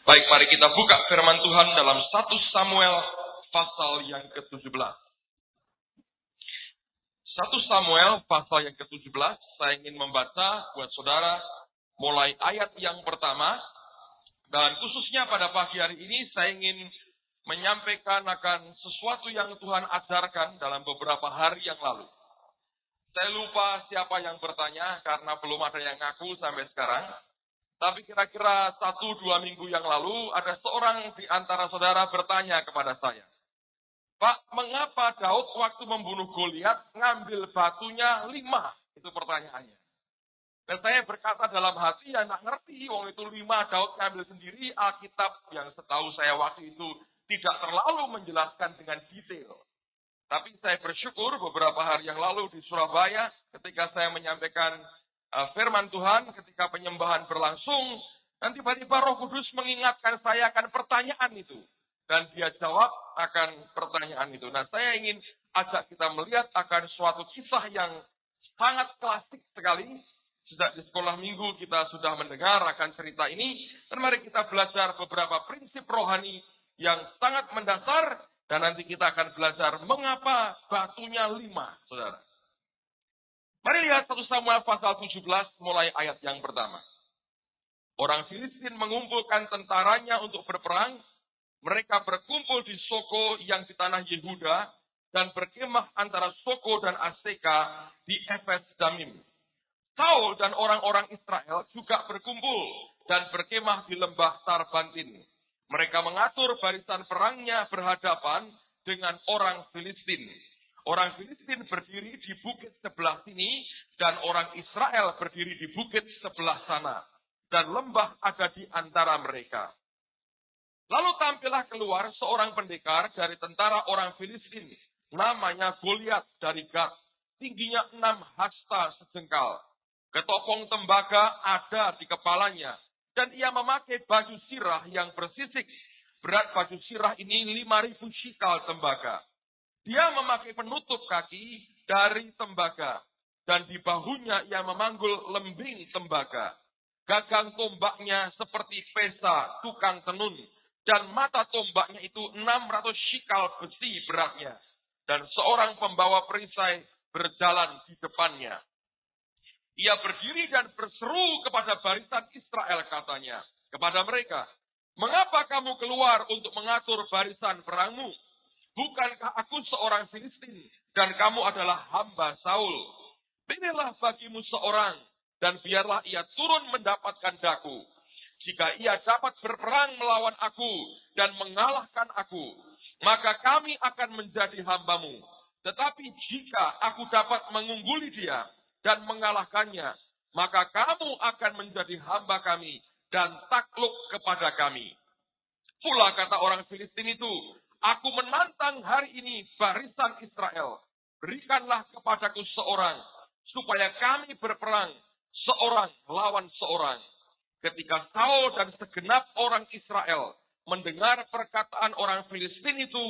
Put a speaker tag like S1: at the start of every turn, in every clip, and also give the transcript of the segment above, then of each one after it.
S1: Baik, mari kita buka firman Tuhan dalam 1 Samuel pasal yang ke-17. 1 Samuel pasal yang ke-17, saya ingin membaca buat saudara mulai ayat yang pertama. Dan khususnya pada pagi hari ini saya ingin menyampaikan akan sesuatu yang Tuhan ajarkan dalam beberapa hari yang lalu. Saya lupa siapa yang bertanya karena belum ada yang ngaku sampai sekarang. Tapi kira-kira 1-2 minggu yang lalu ada seorang di antara saudara bertanya kepada saya. Pak, mengapa Daud waktu membunuh Goliat ngambil batunya 5? Itu pertanyaannya. Dan saya berkata dalam hati, ya nggak ngerti, wong itu 5 Daud ngambil sendiri. Alkitab yang setahu saya waktu itu tidak terlalu menjelaskan dengan detail. Tapi saya bersyukur beberapa hari yang lalu di Surabaya ketika saya menyampaikan firman Tuhan, ketika penyembahan berlangsung, dan tiba-tiba Roh Kudus mengingatkan saya akan pertanyaan itu. Dan dia jawab akan pertanyaan itu. Nah, saya ingin ajak kita melihat akan suatu kisah yang sangat klasik sekali. Sejak di sekolah minggu kita sudah mendengar akan cerita ini. Dan mari kita belajar beberapa prinsip rohani yang sangat mendasar. Dan nanti kita akan belajar mengapa batunya 5, saudara. Mari lihat 1 Samuel pasal 17 mulai ayat yang pertama. Orang Filistin mengumpulkan tentaranya untuk berperang. Mereka berkumpul di Soko yang di tanah Yehuda dan berkemah antara Soko dan Aseka di Efes Damim. Saul dan orang-orang Israel juga berkumpul dan berkemah di lembah Sarbantin. Mereka mengatur barisan perangnya berhadapan dengan orang Filistin. Orang Filistin berdiri di bukit sebelah sini dan orang Israel berdiri di bukit sebelah sana. Dan lembah ada di antara mereka. Lalu tampillah keluar seorang pendekar dari tentara orang Filistin. Namanya Goliat dari Gat. Tingginya 6 hasta sejengkal. Ketopong tembaga ada di kepalanya. Dan ia memakai baju sirah yang bersisik. Berat baju sirah ini 5.000 shikal tembaga. Dia memakai penutup kaki dari tembaga. Dan di bahunya ia memanggul lembing tembaga. Gagang tombaknya seperti pesa tukang tenun. Dan mata tombaknya itu 600 shikal besi beratnya. Dan seorang pembawa perisai berjalan di depannya. Ia berdiri dan berseru kepada barisan Israel katanya. Kepada mereka, mengapa kamu keluar untuk mengatur barisan perangmu? Bukankah aku seorang Filistin dan kamu adalah hamba Saul? Pilihlah bagimu seorang dan biarlah ia turun mendapatkan daku. Jika ia dapat berperang melawan aku dan mengalahkan aku, maka kami akan menjadi hambamu. Tetapi jika aku dapat mengungguli dia dan mengalahkannya, maka kamu akan menjadi hamba kami dan takluk kepada kami. Pula kata orang Filistin itu, aku menantang hari ini barisan Israel. Berikanlah kepadaku seorang, supaya kami berperang seorang lawan seorang. Ketika Saul dan segenap orang Israel mendengar perkataan orang Filistin itu,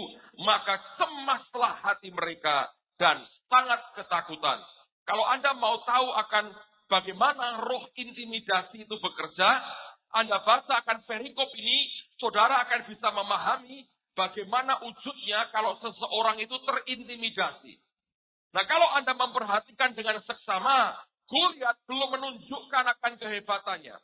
S1: maka cemaslah hati mereka dan sangat ketakutan. Kalau Anda mau tahu akan bagaimana roh intimidasi itu bekerja, Anda baca akan perikop ini, saudara akan bisa memahami bagaimana wujudnya kalau seseorang itu terintimidasi. Nah, kalau Anda memperhatikan dengan seksama, Goliat belum menunjukkan akan kehebatannya.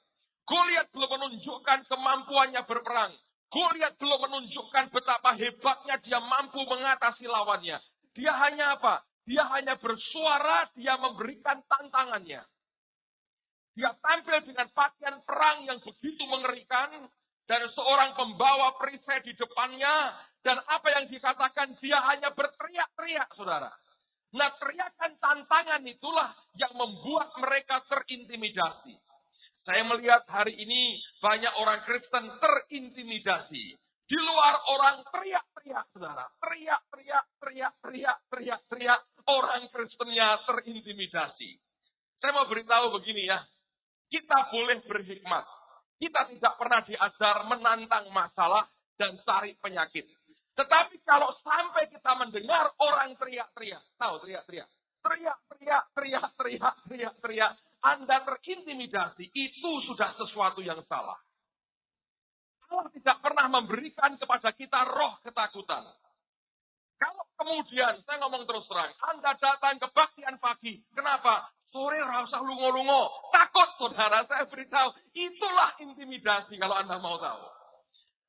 S1: Goliat belum menunjukkan kemampuannya berperang. Goliat belum menunjukkan betapa hebatnya dia mampu mengatasi lawannya. Dia hanya apa? Dia hanya bersuara, dia memberikan tantangannya. Dia tampil dengan pakaian perang yang begitu mengerikan. Dan seorang pembawa perisai di depannya. Dan apa yang dikatakan, dia hanya berteriak-teriak, saudara. Nah, teriakan tantangan itulah yang membuat mereka terintimidasi. Saya melihat hari ini banyak orang Kristen terintimidasi. Di luar orang teriak-teriak, saudara. Teriak-teriak. Orang Kristennya terintimidasi. Saya mau beritahu begini ya. Kita boleh berhikmat. Kita tidak pernah diajar menantang masalah dan cari penyakit. Tetapi kalau sampai kita mendengar orang teriak-teriak. Tahu teriak-teriak. Teriak. Anda terintimidasi, itu sudah sesuatu yang salah. Allah tidak pernah memberikan kepada kita roh ketakutan. Kalau kemudian, saya ngomong terus terang, Anda datang ke kebaktian pagi. Kenapa? Sore rasa lungo-lungo. Takut, saudara. Saya beritahu, itulah intimidasi kalau Anda mau tahu.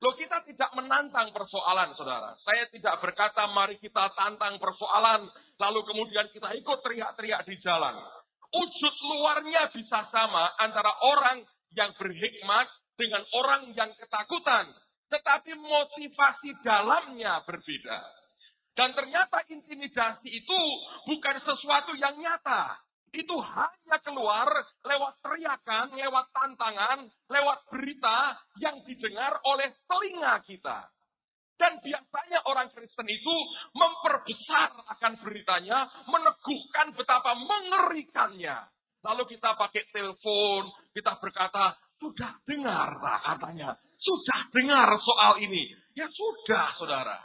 S1: Loh, kita tidak menantang persoalan, saudara. Saya tidak berkata, mari kita tantang persoalan, lalu kemudian kita ikut teriak-teriak di jalan. Wujud luarnya bisa sama antara orang yang berhikmat dengan orang yang ketakutan. Tetapi motivasi dalamnya berbeda. Dan ternyata intimidasi itu bukan sesuatu yang nyata. Itu hanya keluar lewat teriakan, lewat tantangan, lewat berita yang didengar oleh telinga kita. Dan biasanya orang Kristen itu memperbesar akan beritanya, meneguhkan betapa mengerikannya. Lalu kita pakai telepon, kita berkata, sudah dengar tak katanya? Sudah dengar soal ini? Ya sudah, saudara.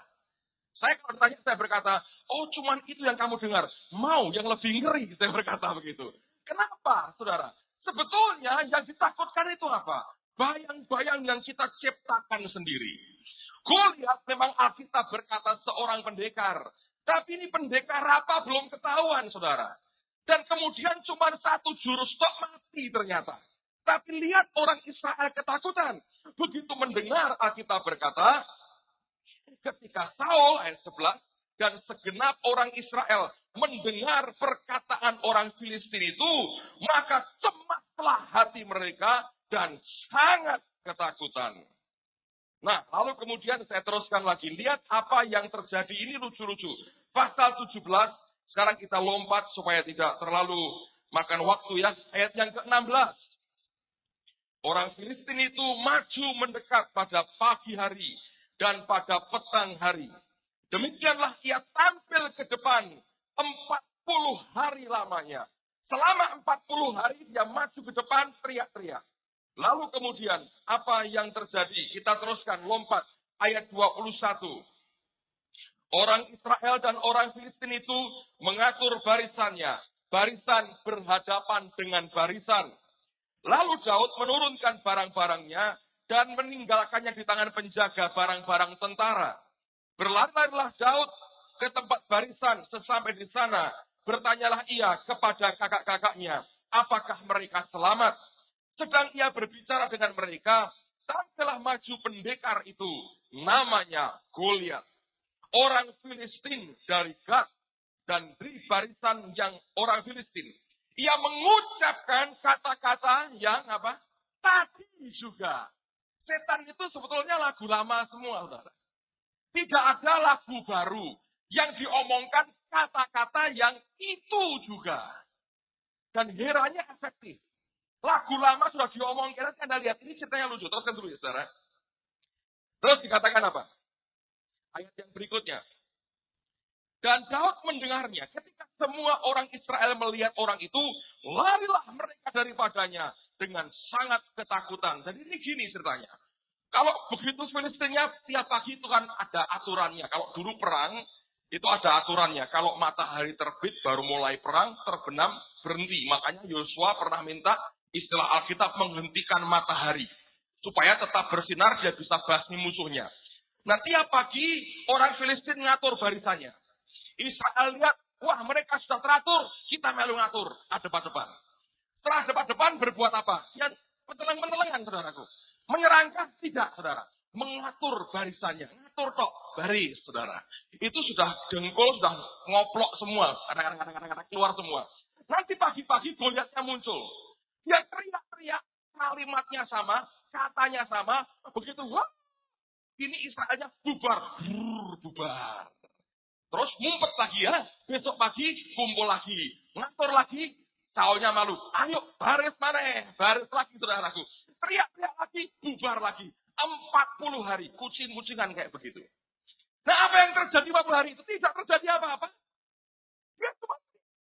S1: Saya kalau ditanya, saya berkata, oh cuman itu yang kamu dengar. Mau yang lebih ngeri, saya berkata begitu. Kenapa, saudara? Sebetulnya yang ditakutkan itu apa? Bayang-bayang yang kita ciptakan sendiri. Goliat memang Alkitab berkata seorang pendekar. Tapi ini pendekar apa belum ketahuan, saudara. Dan kemudian cuma satu jurus tok mati ternyata. Tapi lihat orang Israel ketakutan. Begitu mendengar, Alkitab berkata, ketika Saul ayat 11 dan segenap orang Israel mendengar perkataan orang Filistin itu, maka cemaslah hati mereka dan sangat ketakutan. Nah, lalu kemudian saya teruskan lagi. Lihat apa yang terjadi. Ini lucu-lucu. Pasal 17, sekarang kita lompat supaya tidak terlalu makan waktu ya. Ayat yang ke-16. Orang Filistin itu maju mendekat pada pagi hari dan pada petang hari. Demikianlah ia tampil ke depan 40 hari lamanya. Selama 40 hari dia maju ke depan teriak-teriak. Lalu kemudian apa yang terjadi? Kita teruskan lompat ayat 21. Orang Israel dan orang Filistin itu mengatur barisannya. Barisan berhadapan dengan barisan. Lalu Daud menurunkan barang-barangnya dan meninggalkannya di tangan penjaga barang-barang tentara. Berlari-larilah Daud ke tempat barisan. Sesampai di sana, bertanyalah ia kepada kakak-kakaknya, apakah mereka selamat? Sedang ia berbicara dengan mereka, tampillah maju pendekar itu, namanya Goliat. Orang Filistin dari Gad dan dari barisan yang orang Filistin. Ia mengucapkan kata-kata yang apa? Tadi juga. Setan itu sebetulnya lagu lama semua, saudara. Tidak ada lagu baru yang diomongkan kata-kata yang itu juga. Dan herannya efektif. Lagu lama sudah diomongkan, nanti Anda lihat, ini ceritanya lucu. Teruskan dulu ya, saudara. Terus dikatakan apa? Ayat yang berikutnya. Dan Daud mendengarnya. Ketika semua orang Israel melihat orang itu, larilah mereka daripadanya dengan sangat ketakutan. Jadi ini gini ceritanya. Kalau begitu Filistinnya tiap pagi itu kan ada aturannya. Kalau dulu perang, itu ada aturannya. Kalau matahari terbit baru mulai perang, terbenam, berhenti. Makanya Yosua pernah minta istilah Alkitab menghentikan matahari. Supaya tetap bersinar, dia bisa basmi musuhnya. Nah tiap pagi orang Filistin ngatur barisannya. Israel lihat, wah mereka sudah teratur, kita melu ngatur, depan-depan. Setelah depan-depan berbuat apa? Ya pentelang-pentelangan, saudaraku. Menyerangkah? Tidak, saudara. Mengatur barisannya. Ngatur tok, baris, saudara. Itu sudah dengkul, sudah ngoplok semua. Kadang-kadang keluar semua. Nanti pagi-pagi Goliatnya muncul. Dia teriak-teriak, kalimatnya sama, katanya sama. Begitu, wah, ini Israelnya bubar. Bubar. Terus ngumpet lagi ya, besok pagi kumpul lagi, ngatur lagi, Saulnya malu. Ayo baris mana? Baris lagi saudaraku. Teriak-teriak lagi, bubar lagi. 40 hari, kucing-kucingan kayak begitu. Nah apa yang terjadi 40 hari itu? Tidak terjadi apa-apa. Dia cuma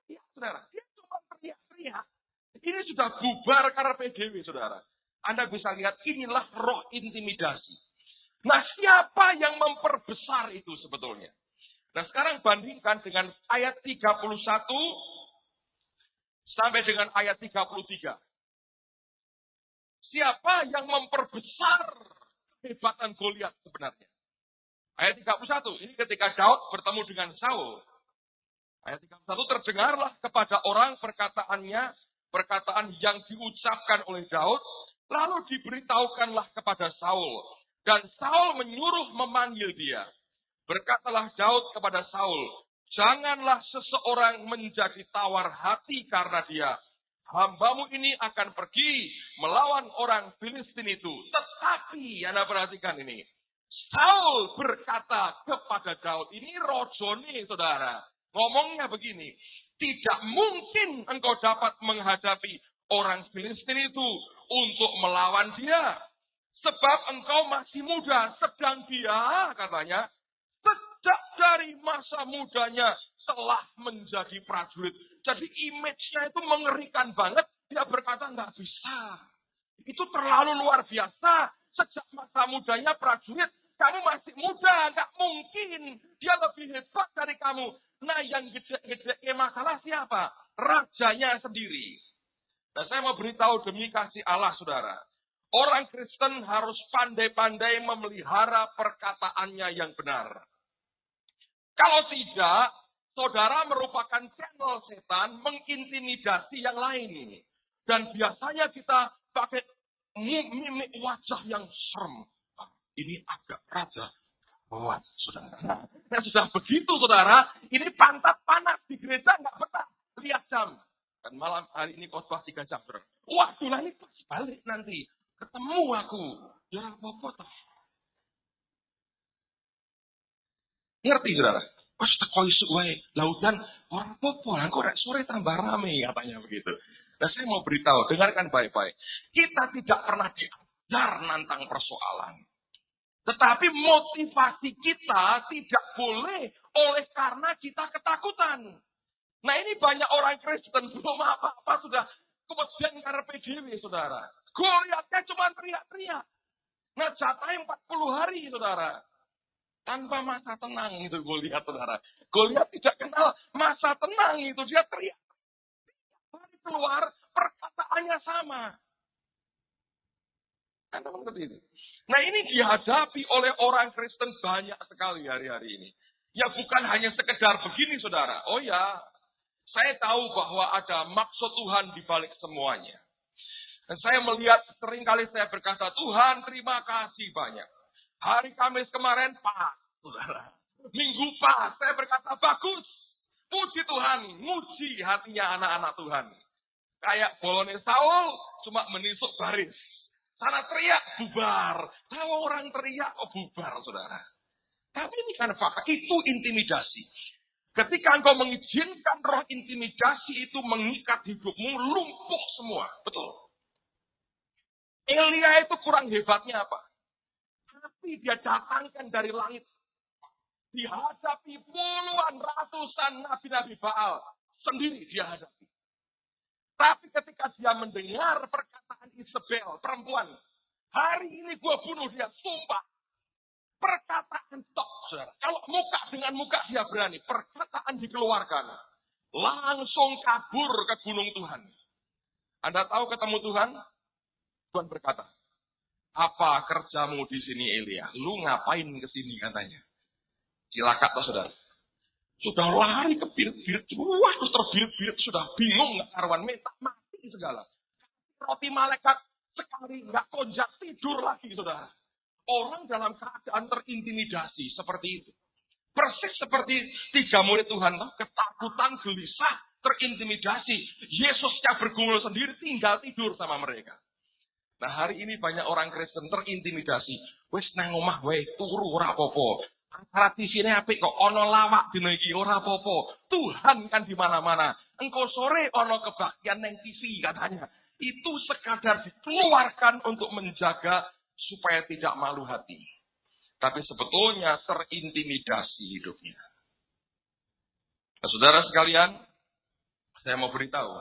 S1: teriak, saudara. Dia cuma teriak-teriak. Ini sudah bubar karena PDW, saudara. Anda bisa lihat inilah roh intimidasi. Nah siapa yang memperbesar itu sebetulnya? Nah sekarang bandingkan dengan ayat 31 sampai dengan ayat 33. Siapa yang memperbesar kehebatan Goliat sebenarnya. Ayat 31, ini ketika Daud bertemu dengan Saul. Ayat 31, terdengarlah kepada orang perkataan yang diucapkan oleh Daud, lalu diberitahukanlah kepada Saul. Dan Saul menyuruh memanggil dia. Berkatalah Daud kepada Saul, janganlah seseorang menjadi tawar hati karena dia. Hambamu ini akan pergi melawan orang Filistin itu. Tetapi, Anda perhatikan ini. Saul berkata kepada Daud, ini rojone saudara. Ngomongnya begini, tidak mungkin engkau dapat menghadapi orang Filistin itu untuk melawan dia. Sebab engkau masih muda, sedang dia, katanya, sejak dari masa mudanya telah menjadi prajurit. Jadi image-nya itu mengerikan banget. Dia berkata, nggak bisa. Itu terlalu luar biasa. Sejak masa mudanya prajurit, kamu masih muda, nggak mungkin. Dia lebih hebat dari kamu. Nah, yang gede-gede masalah siapa? Rajanya sendiri. Nah, saya mau beritahu demi kasih Allah, saudara. Orang Kristen harus pandai-pandai memelihara perkataannya yang benar. Kalau tidak, saudara merupakan channel setan mengintimidasi yang lain. Dan biasanya kita pakai mimik wajah yang serem. Ini agak raja. Kuat, saudara. Nah, sudah begitu, saudara. Ini pantat panas di gereja, nggak betah. Lihat jam. Dan malam hari ini khotbah 3 jam, saudara. Waduh, lah ini pas balik nanti. Ketemu aku. Ya, apa-apa. Ngerti, saudara? Pas teko isuk wae, lautan orang popo, kok rek sore tambah rame, katanya begitu. Nah, saya mau beritahu, dengarkan baik-baik. Kita tidak pernah diajar nantang persoalan. Tetapi motivasi kita tidak boleh oleh karena kita ketakutan. Nah, ini banyak orang Kristen belum apa-apa sudah kemudian karena PDW, saudara. Goliatnya cuma teriak-teriak. Nah, jatahnya 40 hari, saudara. Tanpa masa tenang itu Goliat, saudara. Goliat tidak kenal masa tenang itu. Dia teriak. Dari keluar, perkataannya sama. Anda mengerti ini? Nah, ini dihadapi oleh orang Kristen banyak sekali hari-hari ini. Ya bukan hanya sekedar begini, saudara. Oh ya, saya tahu bahwa ada maksud Tuhan di balik semuanya. Dan saya melihat seringkali saya berkata, Tuhan terima kasih banyak. Hari Kamis kemarin pas, saudara. Minggu pas, saya berkata bagus. Puji Tuhan, muji hatinya anak-anak Tuhan. Kayak bolone Saul, cuma menisuk baris. Sana teriak, bubar. Tahu orang teriak, oh bubar, saudara. Tapi ini kan fakta, itu intimidasi. Ketika engkau mengizinkan roh intimidasi itu mengikat hidupmu, lumpuh semua. Betul. Elia itu kurang hebatnya apa? Tapi dia datangkan dari langit. Dihadapi puluhan, ratusan nabi-nabi Baal. Sendiri dia hadapi. Tapi ketika dia mendengar perkataan Isabel, perempuan, hari ini gue bunuh dia, sumpah. Perkataan tok, saudara. Kalau muka dengan muka dia berani, perkataan dikeluarkan. Langsung kabur ke gunung Tuhan. Anda tahu ketemu Tuhan? Tuhan berkata, apa kerjamu di sini Elia? Lu ngapain ke sini katanya? Cilaka toh saudara. Sudah lari ke birit-birit, wah terus terbirit-birit, sudah bingung, nggak karuan, minta mati segala. Roti malaikat sekali nggak konjak, tidur lagi, saudara. Orang dalam keadaan terintimidasi seperti itu. Persis seperti 3 murid Tuhan, ketakutan, gelisah, terintimidasi. Yesusnya bergumul sendiri, tinggal tidur sama mereka. Nah, hari ini banyak orang Kristen terintimidasi. Wes nang omah wae, turu ora apa-apa. Acara TV-ne apik kok, ono lawak dina iki ora apa-apa. Tuhan kan di mana-mana. Engko sore ono kebaktian nang TV katanya. Itu sekadar dikeluarkan untuk menjaga supaya tidak malu hati. Tapi sebetulnya terintimidasi hidupnya. Nah, saudara sekalian, saya mau beritahu.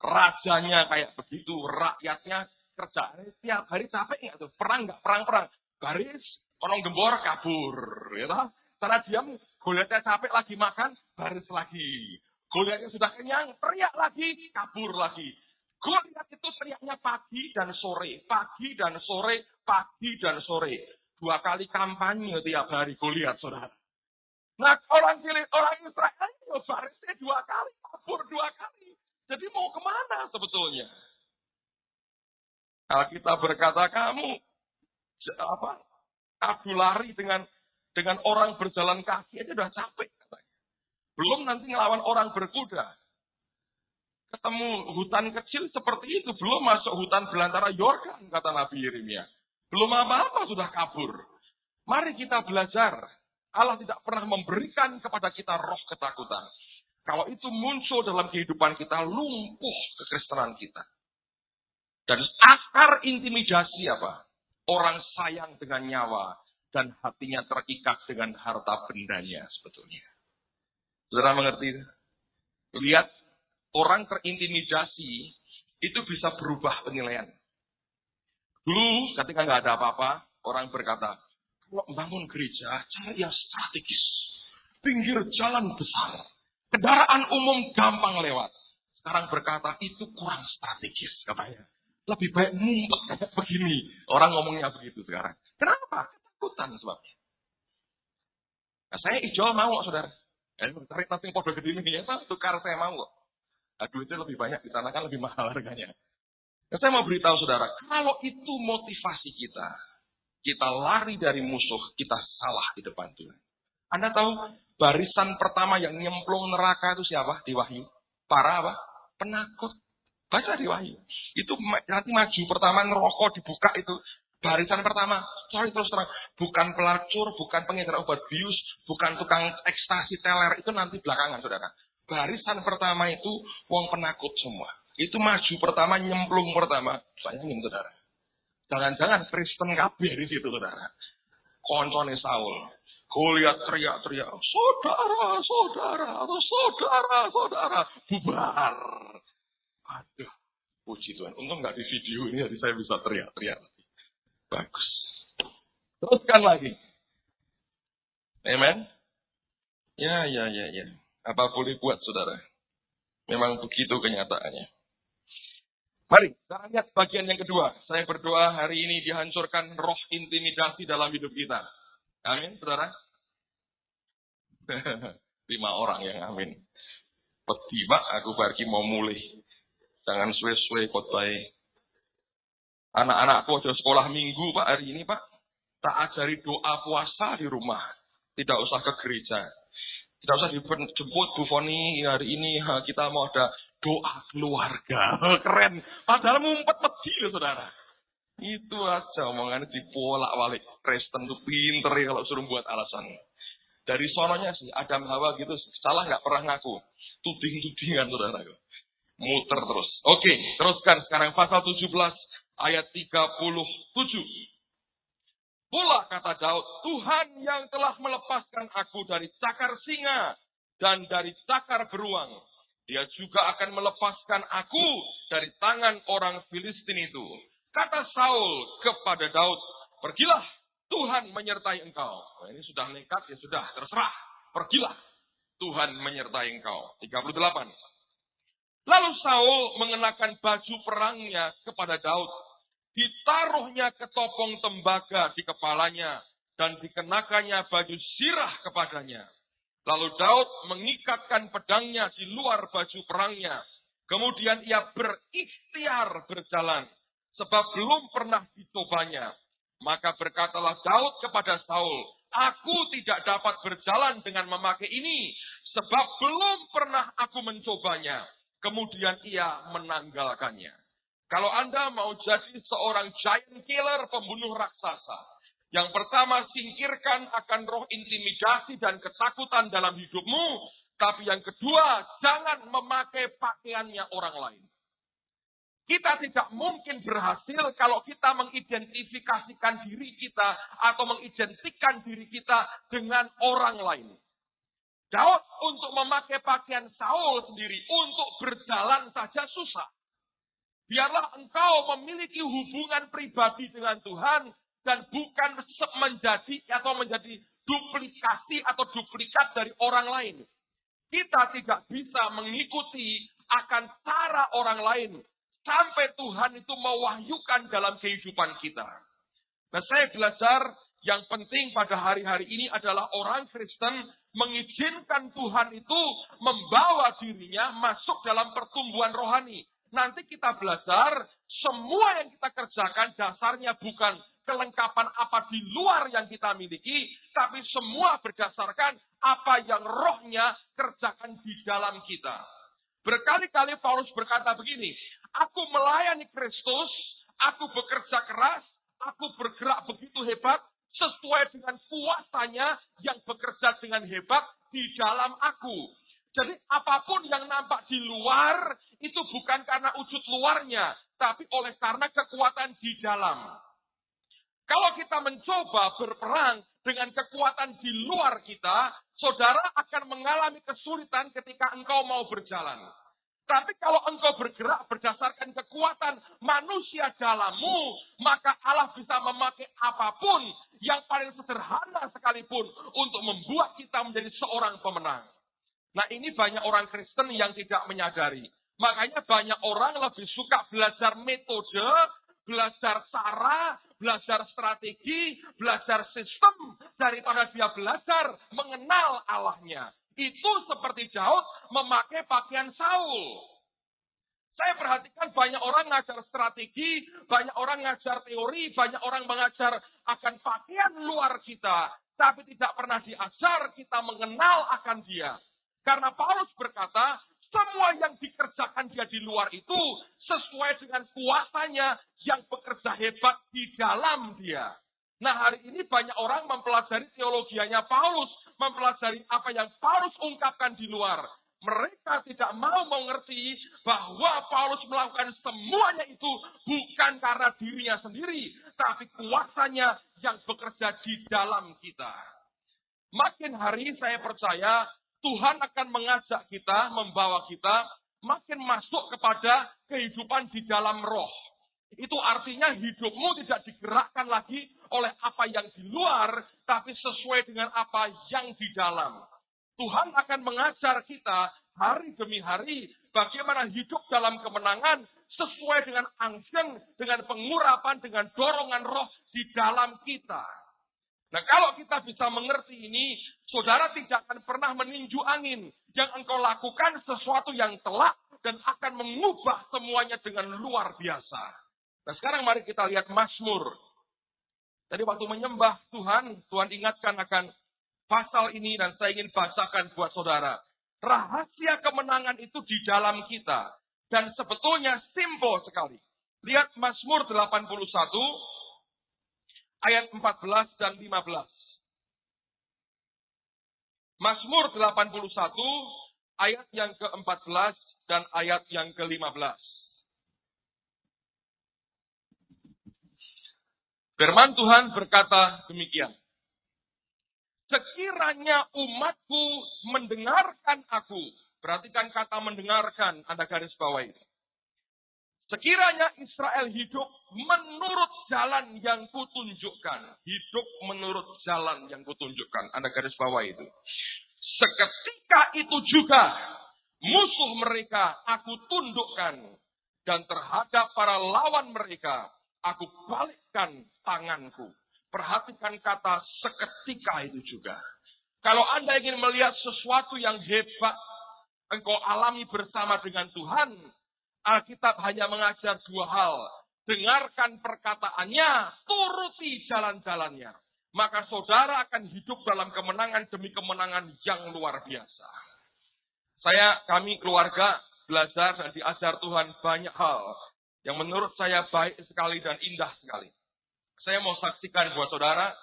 S1: Rajanya kayak begitu, rakyatnya kerja. Tiap hari capek nggak tuh? Perang nggak? Perang-perang. Baris, orang gembor kabur. Ya toh? Karena diam, Goliatnya capek lagi makan, baris lagi. Goliatnya sudah kenyang, teriak lagi, kabur lagi. Goliat itu teriaknya pagi dan sore, pagi dan sore, pagi dan sore. 2 kali kampanye tiap hari Goliat, saudara. Nah, orang Israel itu barisnya 2 kali, kabur 2 kali. Jadi mau kemana sebetulnya? Alkitab berkata, kamu adu lari dengan orang berjalan kaki aja udah capek. Katanya. Belum nanti ngelawan orang berkuda. Ketemu hutan kecil seperti itu. Belum masuk hutan belantara Yordan, kata Nabi Yeremia. Belum apa-apa sudah kabur. Mari kita belajar. Allah tidak pernah memberikan kepada kita roh ketakutan. Kalau itu muncul dalam kehidupan kita, lumpuh kekristenan kita. Dan akar intimidasi apa? Orang sayang dengan nyawa dan hatinya terikat dengan harta bendanya sebetulnya. Saudara mengerti? Lihat, orang terintimidasi itu bisa berubah penilaian. Dulu ketika nggak ada apa-apa, orang berkata, kalau membangun gereja, cari yang strategis. Pinggir jalan besar. Kendaraan umum gampang lewat. Sekarang berkata, itu kurang strategis katanya. Lebih baik ngumpet kayak begini. Orang ngomongnya begitu sekarang. Kenapa? Ketakutan sebabnya. Nah, saya ijo mau, saudara. Cari nanti podo gede ini, ya, tukar saya mau kok. Nah, duitnya lebih banyak di sana kan lebih mahal harganya. Nah, saya mau beritahu saudara, kalau itu motivasi kita lari dari musuh, kita salah di depan Tuhan. Anda tahu barisan pertama yang nyemplung neraka itu siapa di Wahyu? Para apa? Penakut. Baca di Wahyu. Itu nanti maju pertama neraka dibuka itu. Barisan pertama, sorry terus terang, bukan pelacur, bukan pengedar obat bius, bukan tukang ekstasi teler, itu nanti belakangan saudara. Barisan pertama itu wong penakut semua. Itu maju pertama, nyemplung pertama. Bayangin saudara. Jangan-jangan Kristen kabeh di situ saudara. Koncone Saul. Goliat teriak-teriak, saudara, saudara, atau saudara, saudara, bubar. Aduh, puji Tuhan. Untung nggak di video ini, jadi saya bisa teriak-teriak. Bagus. Teruskan lagi. Amen. Ya. Apa boleh buat, saudara? Memang begitu kenyataannya. Mari, kita lihat bagian yang kedua. Saya berdoa hari ini dihancurkan roh intimidasi dalam hidup kita. Amin, saudara. 5 orang yang amin. Peti, Pak, aku pergi mau mulai. Jangan suwe-suwe khotbah. Anak-anakku ada sekolah minggu, Pak, hari ini, Pak. Tak ajari doa puasa di rumah. Tidak usah ke gereja. Tidak usah dijemput Bu Foni hari ini. Kita mau ada doa keluarga. Keren. Padahal ngumpet peti loh, saudara. Itu aja omongannya dipolak-balik. Kristen tuh pinter ya kalau suruh buat alasan. Dari sononya sih, Adam Hawa gitu. Salah nggak pernah ngaku. Tuding-tudingan, saudara. Muter terus. Oke, teruskan sekarang pasal 17. Ayat 37. Pula kata Daud, Tuhan yang telah melepaskan aku dari cakar singa dan dari cakar beruang. Dia juga akan melepaskan aku dari tangan orang Filistin itu. Kata Saul kepada Daud, pergilah, Tuhan menyertai engkau. Nah, ini sudah nekat, ya sudah, terserah. Pergilah, Tuhan menyertai engkau. 38. Lalu Saul mengenakan baju perangnya kepada Daud. Ditaruhnya ketopong tembaga di kepalanya dan dikenakannya baju sirah kepadanya. Lalu Daud mengikatkan pedangnya di luar baju perangnya. Kemudian ia berikhtiar berjalan sebab belum pernah dicobanya. Maka berkatalah Daud kepada Saul, aku tidak dapat berjalan dengan memakai ini sebab belum pernah aku mencobanya. Kemudian ia menanggalkannya. Kalau Anda mau jadi seorang giant killer, pembunuh raksasa, yang pertama singkirkan akan roh intimidasi dan ketakutan dalam hidupmu, tapi yang kedua, jangan memakai pakaiannya orang lain. Kita tidak mungkin berhasil kalau kita mengidentifikasikan diri kita atau mengidentikan diri kita dengan orang lain. Daud untuk memakai pakaian Saul sendiri, untuk berjalan saja susah. Biarlah engkau memiliki hubungan pribadi dengan Tuhan dan bukan menjadi duplikasi atau duplikat dari orang lain. Kita tidak bisa mengikuti akan cara orang lain. sampai Tuhan itu mewahyukan dalam kehidupan kita. Nah, saya belajar yang penting pada hari-hari ini adalah orang Kristen mengizinkan Tuhan itu membawa dirinya masuk dalam pertumbuhan rohani. Nanti kita belajar, semua yang kita kerjakan dasarnya bukan kelengkapan apa di luar yang kita miliki, tapi semua berdasarkan apa yang rohnya kerjakan di dalam kita. Berkali-kali Paulus berkata begini, aku melayani Kristus, aku bekerja keras, aku bergerak begitu hebat, sesuai dengan kuasanya yang bekerja dengan hebat di dalam aku. Jadi apapun yang nampak di luar, itu bukan karena wujud luarnya, tapi oleh karena kekuatan di dalam. Kalau kita mencoba berperang dengan kekuatan di luar kita, saudara akan mengalami kesulitan ketika engkau mau berjalan. Tapi kalau engkau bergerak berdasarkan kekuatan manusia dalammu, maka Allah bisa memakai apapun yang paling sederhana sekalipun untuk membuat kita menjadi seorang pemenang. Nah, ini banyak orang Kristen yang tidak menyadari. Makanya banyak orang lebih suka belajar metode, belajar cara, belajar strategi, belajar sistem, daripada dia belajar mengenal Allahnya. Itu seperti Daud memakai pakaian Saul. Saya perhatikan banyak orang ngajar strategi, banyak orang ngajar teori, banyak orang mengajar akan pakaian luar kita. Tapi tidak pernah diajar kita mengenal akan dia. Karena Paulus berkata, semua yang dikerjakan dia di luar itu sesuai dengan kuasanya yang bekerja hebat di dalam dia. Nah, hari ini banyak orang mempelajari teologianya Paulus, mempelajari apa yang Paulus ungkapkan di luar. Mereka tidak mau mengerti bahwa Paulus melakukan semuanya itu bukan karena dirinya sendiri, tapi kuasanya yang bekerja di dalam kita. Makin hari saya percaya Tuhan akan mengajak kita, membawa kita makin masuk kepada kehidupan di dalam roh. Itu artinya hidupmu tidak digerakkan lagi oleh apa yang di luar, tapi sesuai dengan apa yang di dalam. Tuhan akan mengajar kita hari demi hari bagaimana hidup dalam kemenangan sesuai dengan unction, dengan pengurapan, dengan dorongan roh di dalam kita. Nah, kalau kita bisa mengerti ini, saudara tidak akan pernah meninju angin. Yang engkau lakukan sesuatu yang telak dan akan mengubah semuanya dengan luar biasa. Nah, sekarang mari kita lihat Mazmur. Tadi waktu menyembah Tuhan, Tuhan ingatkan akan pasal ini dan saya ingin bacakan buat saudara. Rahasia kemenangan itu di dalam kita. Dan sebetulnya simpel sekali. Lihat Mazmur 81. Ayat 14 dan 15. Mazmur 81, ayat yang ke-14 dan ayat yang ke-15. Firman Tuhan berkata demikian. Sekiranya umatku mendengarkan aku. Perhatikan kata mendengarkan, Anda garis bawah itu. Sekiranya Israel hidup menurut jalan yang kutunjukkan. Hidup menurut jalan yang kutunjukkan. Anda garis bawah itu. Seketika itu juga musuh mereka aku tundukkan. Dan terhadap para lawan mereka aku balikkan tanganku. Perhatikan kata seketika itu juga. Kalau Anda ingin melihat sesuatu yang hebat engkau alami bersama dengan Tuhan, Alkitab hanya mengajar dua hal. Dengarkan perkataannya, turuti jalan-jalannya. Maka saudara akan hidup dalam kemenangan demi kemenangan yang luar biasa. Kami keluarga belajar dan diajar Tuhan banyak hal yang menurut saya baik sekali dan indah sekali. Saya mau saksikan buat saudara,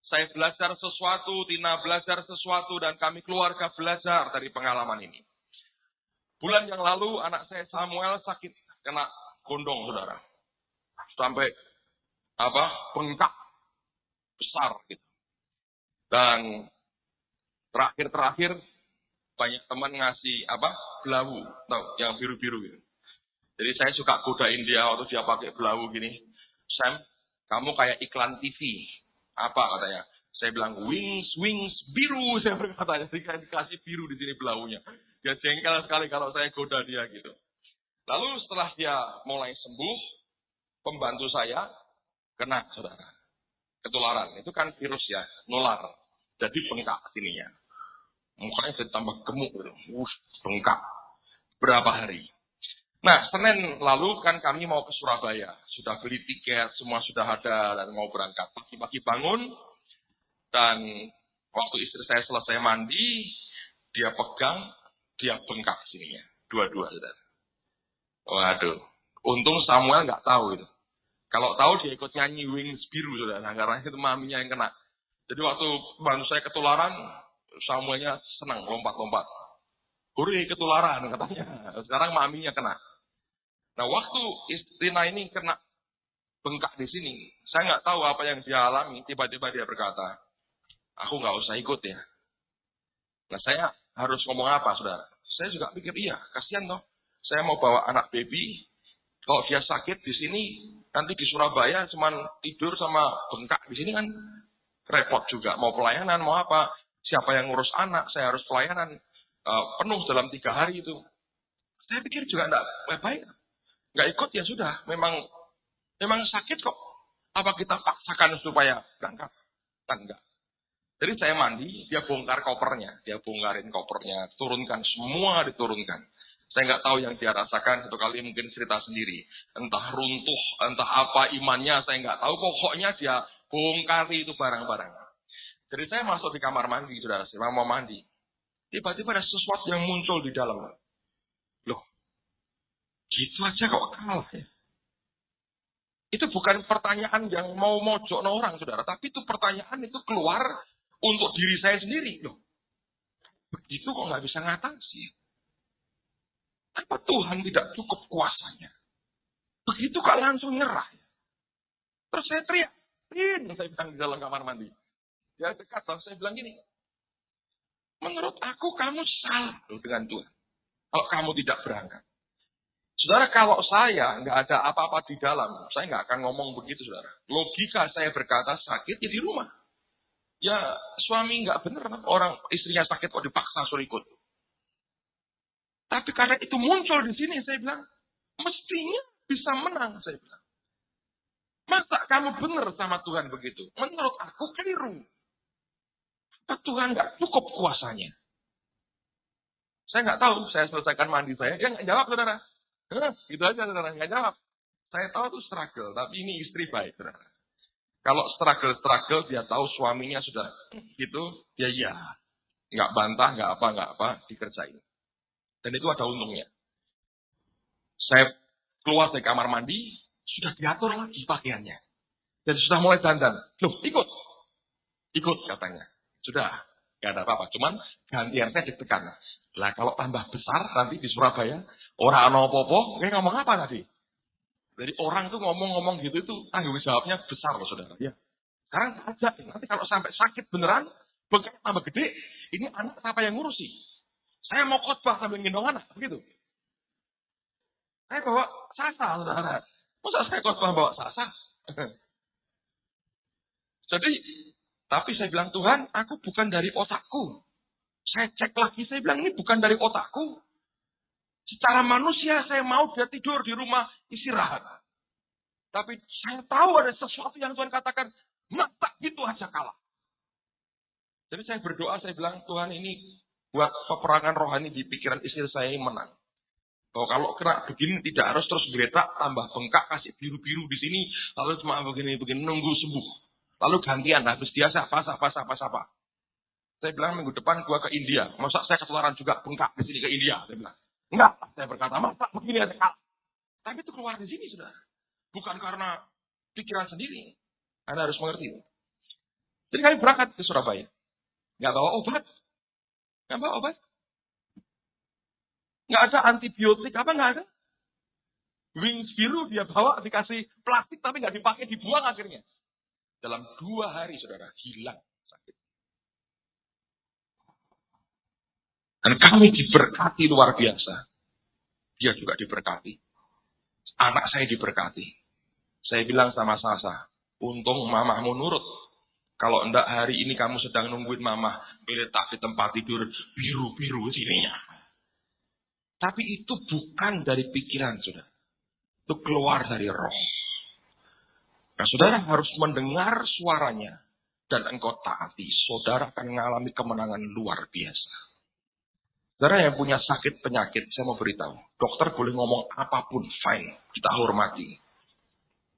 S1: saya belajar sesuatu, Tina belajar sesuatu, dan kami keluarga belajar dari pengalaman ini. Bulan yang lalu anak saya Samuel sakit kena gondong, saudara. Sampai bengkak besar gitu. Dan terakhir banyak teman ngasih belawu, tahu yang biru-biru gitu. Jadi saya suka godain dia waktu dia pakai belawu gini. Sam, kamu kayak iklan TV. Apa katanya? Saya bilang wings biru, saya berkata. Jadi dikasih biru di sini belaunya. Dia jengkel sekali kalau saya goda dia gitu. Lalu setelah dia mulai sembuh, pembantu saya kena, saudara. Ketularan. Itu kan virus ya, nular. Jadi bengkak sininya. Mukanya jadi tambah gemuk gitu. Bengkak. Berapa hari. Nah, Senin lalu kan kami mau ke Surabaya. Sudah beli tiket, semua sudah ada dan mau berangkat. Pagi-pagi bangun, dan waktu istri saya selesai mandi, dia pegang, dia bengkak sininya. Dua-dua, saudara. Waduh. Untung Samuel nggak tahu itu. Kalau tahu dia ikut nyanyi Wings Biru, saudara. Karena itu maminya yang kena. Jadi waktu bantu saya ketularan, Samuelnya senang, lompat-lompat. Hore, ketularan katanya. Sekarang maminya kena. Nah, waktu Istina ini kena bengkak di sini, saya nggak tahu apa yang dia alami. Tiba-tiba dia berkata, aku nggak usah ikut ya. Nah, saya harus ngomong apa, saudara? Saya juga pikir, iya, kasihan toh. Saya mau bawa anak baby, kalau dia sakit di sini, nanti di Surabaya cuman tidur sama bengkak di sini kan repot juga. Mau pelayanan, mau apa? Siapa yang ngurus anak? Saya harus pelayanan penuh dalam 3 hari itu. Saya pikir juga nggak baik. Nggak ikut ya sudah, memang sakit kok. Apa kita paksakan supaya berangkat? Kan enggak. Jadi saya mandi, dia bongkar kopernya, dia bongkarin kopernya, turunkan, semua diturunkan. Saya nggak tahu yang dia rasakan, satu kali mungkin cerita sendiri. Entah runtuh, entah apa imannya, saya nggak tahu. Pokoknya dia bongkari itu barang-barang. Jadi saya masuk di kamar mandi, saudara, saya mau mandi. Tiba-tiba ada sesuatu yang muncul di dalam. Loh, gitu aja kok kalah ya. Itu bukan pertanyaan yang mau mojok orang, saudara. Tapi itu pertanyaan itu keluar untuk diri saya sendiri. Loh, begitu kok nggak bisa ngatasi? Apa Tuhan tidak cukup kuasanya? Begitu kok langsung nyerah. Terus saya teriak. Saya bilang di dalam kamar mandi. Dia dekat, saya bilang gini. Menurut aku kamu salah dengan Tuhan. Kalau kamu tidak berangkat. Saudara, kalau saya nggak ada apa-apa di dalam, saya nggak akan ngomong begitu, saudara. Logika saya berkata sakit ya di rumah. Ya suami nggak benar, orang istrinya sakit kok dipaksa suruh ikut. Tapi karena itu muncul di sini, saya bilang, mestinya bisa menang, saya bilang. Masa kamu benar sama Tuhan begitu? Menurut aku keliru. Apa Tuhan nggak cukup kuasanya? Saya nggak tahu, saya selesaikan mandi saya, dia nggak jawab, saudara. Gitu aja, saudara, nggak jawab. Saya tahu itu struggle, tapi ini istri baik, saudara. Kalau struggle, dia tahu suaminya sudah gitu, dia ya. Nggak bantah, nggak apa, dikerjain. Dan itu ada untungnya. Saya keluar dari kamar mandi, sudah diatur lagi pakaiannya. Dan sudah mulai dandan. Loh, ikut. Ikut katanya. Sudah, nggak ada apa-apa. Cuman gantian saya ditekan. Lah kalau tambah besar nanti di Surabaya, orang ana apa-apa, kayak ngomong apa tadi? Jadi orang tuh ngomong-ngomong gitu itu tanggung jawabnya besar loh, saudara. Ya. Sekarang aja, nanti kalau sampai sakit beneran, bengkak tambah gede, ini anak siapa yang ngurusi? Saya mau khotbah sambil gendong anak, begitu. Saya bawa sasa, saudara. Masa saya khotbah bawa sasa? Jadi, tapi saya bilang, Tuhan, aku bukan dari otakku. Saya cek lagi, saya bilang, ini bukan dari otakku. Secara manusia, saya mau dia tidur di rumah istirahat. Tapi saya tahu ada sesuatu yang Tuhan katakan, mata itu aja kalah. Jadi saya berdoa, saya bilang, Tuhan ini buat peperangan rohani di pikiran istri saya ini menang. Oh, kalau kena begini tidak harus terus geletak, tambah bengkak, kasih biru-biru di sini, lalu cuma begini nunggu sembuh. Lalu gantian, habis dia sapa. Saya bilang minggu depan gua ke India, masa saya ketularan juga bengkak di sini ke India? Saya bilang, enggak. Saya berkata, masa begini aja kalah. Tapi itu keluar di sini, saudara. Bukan karena pikiran sendiri. Anda harus mengerti. Jadi kami berangkat ke Surabaya. Nggak bawa obat. Nggak ada antibiotik, apa nggak ada. Wings Biru dia bawa, dikasih plastik, tapi nggak dipakai, dibuang akhirnya. Dalam 2 hari, saudara, hilang sakit. Dan kami diberkati luar biasa. Dia juga diberkati. Anak saya diberkati. Saya bilang sama Sasa, untung mamahmu nurut. Kalau enggak hari ini kamu sedang nungguin mamah, letak di tempat tidur biru-biru sininya.
S2: Tapi itu bukan dari pikiran, saudara. Itu keluar dari roh. Nah, saudara harus mendengar suaranya. Dan engkau taati. Saudara akan mengalami kemenangan luar biasa. Saudara yang punya sakit penyakit, saya mau beritahu. Dokter boleh ngomong apapun, fine. Kita hormati.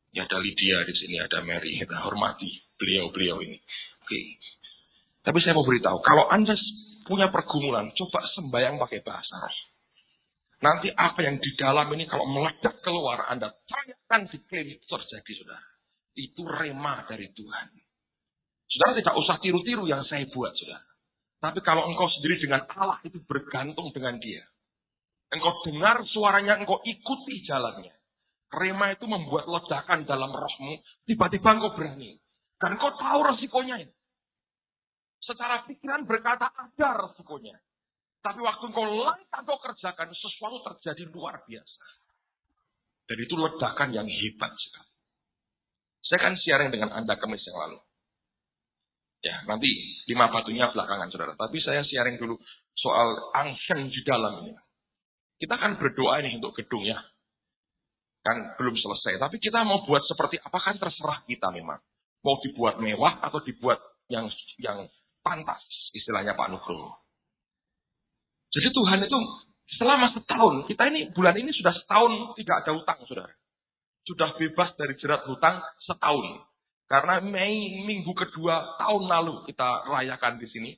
S2: Ya, ada Lydia di sini, ada Mary. Kita hormati beliau-beliau ini. Oke. Tapi saya mau beritahu, kalau Anda punya pergumulan, coba sembahyang pakai bahasa roh. Nanti apa yang di dalam ini kalau meledak keluar, Anda teriakkan diklaim itu terjadi, saudara. Itu rema dari Tuhan. Saudara tidak usah tiru-tiru yang saya buat, saudara. Tapi kalau engkau sendiri dengan Allah itu bergantung dengan dia. Engkau dengar suaranya, engkau ikuti jalannya. Rema itu membuat ledakan dalam rohmu. Tiba-tiba engkau berani. Dan engkau tahu resikonya itu. Secara pikiran berkata ada resikonya. Tapi waktu engkau langkah engkau kerjakan, sesuatu terjadi luar biasa. Dan itu ledakan yang hebat sekali. Saya kan sharing dengan Anda Kamis yang lalu. Ya, nanti 5 batunya belakangan, saudara. Tapi saya sharing dulu soal unction di dalam ini. Kita kan berdoa ini untuk gedung ya. Kan belum selesai. Tapi kita mau buat seperti apa kan terserah kita memang. Mau dibuat mewah atau dibuat yang pantas. Istilahnya Pak Nugroho. Jadi Tuhan itu selama setahun, kita ini bulan ini sudah setahun tidak ada hutang, saudara. Sudah bebas dari jerat hutang setahun. Karena Mei minggu kedua tahun lalu kita rayakan di sini.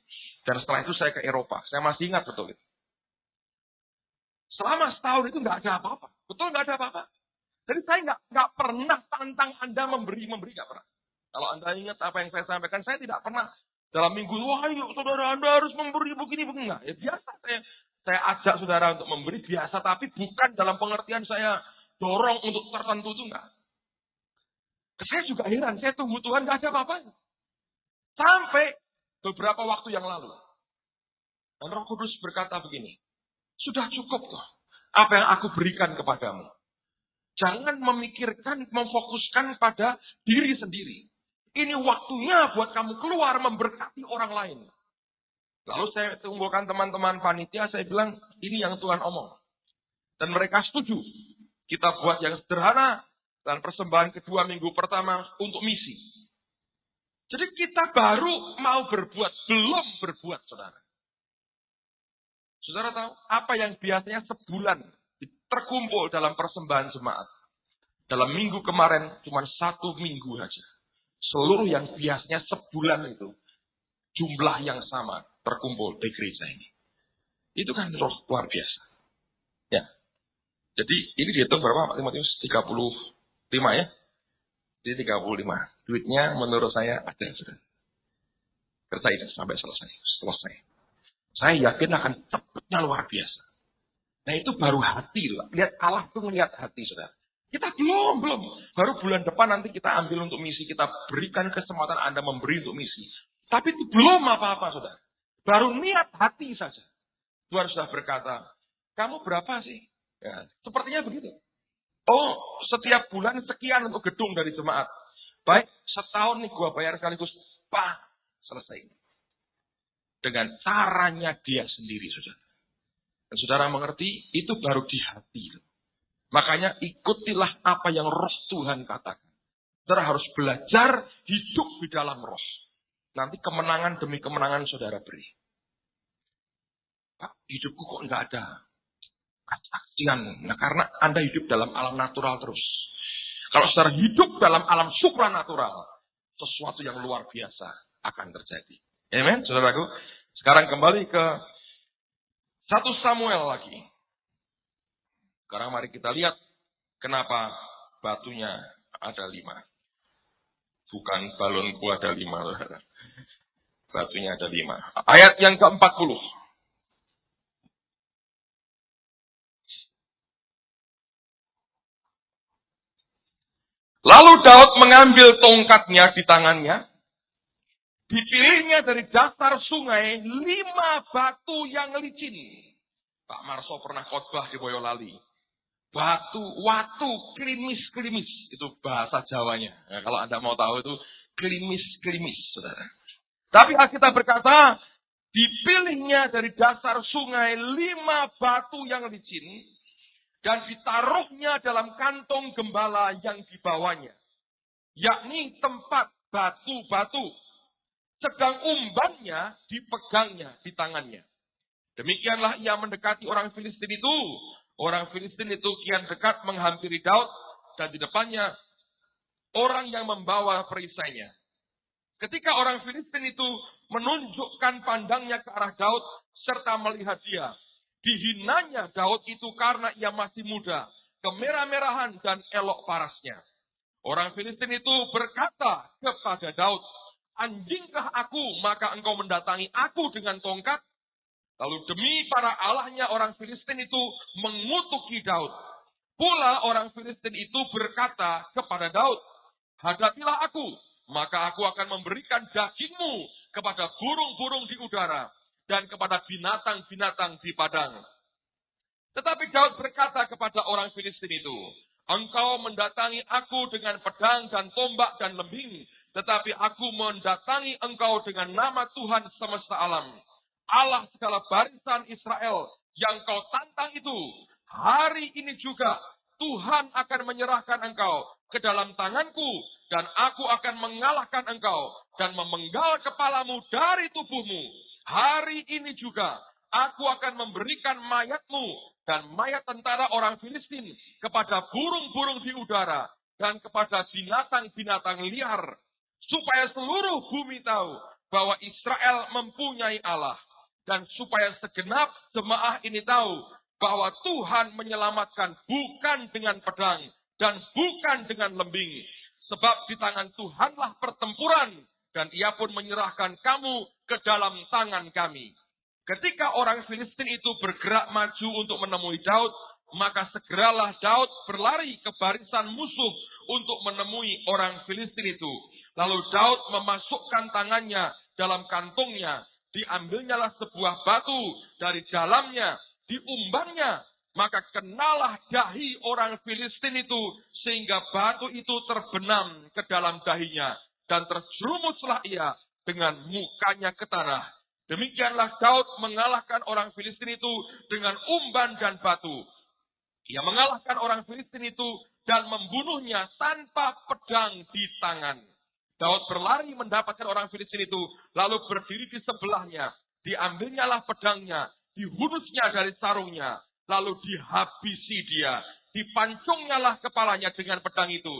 S2: Dan setelah itu saya ke Eropa. Saya masih ingat betul itu. Selama setahun itu nggak ada apa-apa. Betul nggak ada apa-apa. Jadi saya nggak pernah tantang Anda memberi nggak pernah. Kalau Anda ingat apa yang saya sampaikan, saya tidak pernah dalam minggu, wah yuk saudara Anda harus memberi begini. Enggak. Ya biasa saya ajak saudara untuk memberi biasa, tapi bukan dalam pengertian saya dorong untuk tertentu itu enggak. Saya juga heran, saya tunggu Tuhan nggak ada apa-apa. Sampai beberapa waktu yang lalu. Dan Roh Kudus berkata begini, sudah cukup kok apa yang aku berikan kepadamu. Jangan memikirkan, memfokuskan pada diri sendiri. Ini waktunya buat kamu keluar memberkati orang lain. Lalu saya tunggukan teman-teman panitia, saya bilang, ini yang Tuhan omong. Dan mereka setuju. Kita buat yang sederhana, dan persembahan kedua minggu pertama untuk misi. Jadi kita baru mau berbuat, belum berbuat, saudara. Saudara tahu, apa yang biasanya sebulan terkumpul dalam persembahan jemaat. Dalam minggu kemarin, cuma 1 minggu saja. Seluruh yang biasanya sebulan itu, jumlah yang sama terkumpul di gereja ini. Itu kan roh luar biasa. Ya. Jadi ini dihitung berapa Pak Timotius? 35 ya? Jadi 35. Duitnya menurut saya ada sudah. Kerjain sampai selesai. Saya yakin akan cepatnya luar biasa. Nah itu baru hati loh. Lihat Allah tuh melihat hati saudara. Kita belum. Baru bulan depan nanti kita ambil untuk misi. Kita berikan kesempatan Anda memberi untuk misi. Tapi itu belum apa-apa, saudara. Baru niat hati saja. Tuhan sudah berkata, kamu berapa sih? Ya, sepertinya begitu. Oh, setiap bulan sekian untuk gedung dari jemaat. Baik, setahun nih gua bayar sekaligus. Pak, selesai. Dengan caranya dia sendiri, saudara. Dan saudara mengerti, itu baru di hati. Makanya ikutilah apa yang roh Tuhan katakan. Saudara harus belajar hidup di dalam roh. Nanti kemenangan demi kemenangan saudara beri. Pak, hidupku kok enggak ada kesaksian. Nah, karena Anda hidup dalam alam natural terus. Kalau saudara hidup dalam alam supranatural, sesuatu yang luar biasa akan terjadi. Amen, saudaraku. Sekarang kembali ke 1 Samuel lagi. Sekarang mari kita lihat kenapa batunya ada 5. Bukan balonku ada 5. Batunya ada 5. Ayat yang ke-40. Lalu Daud mengambil tongkatnya di tangannya. Dipilihnya dari dasar sungai 5 batu yang licin. Pak Marso pernah khotbah di Boyolali. Batu, watu, klimis. Itu bahasa Jawanya. Nah, kalau Anda mau tahu itu klimis, saudara. Tapi Alkitab berkata, Dipilihnya dari dasar sungai 5 batu yang licin, dan ditaruhnya dalam kantong gembala yang dibawanya, yakni tempat batu-batu, sedang umbannya dipegangnya di tangannya. Demikianlah ia mendekati orang Filistin itu. Orang Filistin itu kian dekat menghampiri Daud, dan di depannya orang yang membawa perisainya. Ketika orang Filistin itu menunjukkan pandangnya ke arah Daud serta melihat dia, dihinanya Daud itu karena ia masih muda, kemerah-merahan dan elok parasnya. Orang Filistin itu berkata kepada Daud, "Anjingkah aku, maka engkau mendatangi aku dengan tongkat?" Lalu demi para allahnya orang Filistin itu mengutuki Daud. Pula orang Filistin itu berkata kepada Daud, "Hadapilah aku, maka aku akan memberikan dagingmu kepada burung-burung di udara dan kepada binatang-binatang di padang." Tetapi Daud berkata kepada orang Filistin itu, "Engkau mendatangi aku dengan pedang dan tombak dan lembing, tetapi aku mendatangi engkau dengan nama Tuhan semesta alam, Allah segala barisan Israel yang kau tantang itu. Hari ini juga Tuhan akan menyerahkan engkau ke dalam tanganku, dan aku akan mengalahkan engkau dan memenggal kepalamu dari tubuhmu. Hari ini juga aku akan memberikan mayatmu dan mayat tentara orang Filistin kepada burung-burung di udara dan kepada binatang-binatang liar, supaya seluruh bumi tahu bahwa Israel mempunyai Allah, dan supaya segenap jemaah ini tahu bahwa Tuhan menyelamatkan bukan dengan pedang dan bukan dengan lembing, sebab di tangan Tuhanlah pertempuran, dan ia pun menyerahkan kamu ke dalam tangan kami." Ketika orang Filistin itu bergerak maju untuk menemui Daud, maka segeralah Daud berlari ke barisan musuh untuk menemui orang Filistin itu. Lalu Daud memasukkan tangannya dalam kantongnya, diambilnyalah sebuah batu dari dalamnya, diumbannya, maka kenalah dahi orang Filistin itu, sehingga batu itu terbenam ke dalam dahinya, dan terjerumuslah ia dengan mukanya ke tanah. Demikianlah Daud mengalahkan orang Filistin itu dengan umban dan batu. Ia mengalahkan orang Filistin itu dan membunuhnya tanpa pedang di tangan. Daud berlari mendapatkan orang Filistin itu, lalu berdiri di sebelahnya. Diambilnyalah pedangnya, dihunusnya dari sarungnya, lalu dihabisi dia. Dipancungnyalah kepalanya dengan pedang itu.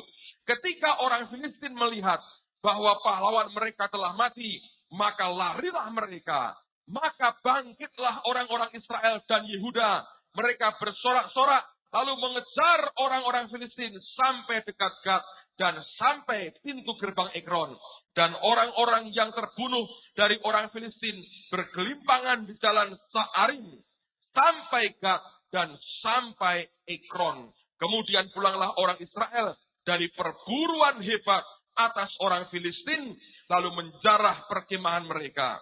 S2: Ketika orang Filistin melihat bahwa pahlawan mereka telah mati, maka larilah mereka. Maka bangkitlah orang-orang Israel dan Yehuda. Mereka bersorak-sorak, lalu mengejar orang-orang Filistin sampai dekat Gad dan sampai pintu gerbang Ekron. Dan orang-orang yang terbunuh dari orang Filistin bergelimpangan di jalan Sa'arim sampai Gad dan sampai Ekron. Kemudian pulanglah orang Israel dari perburuan hebat atas orang Filistin, lalu menjarah perkemahan mereka.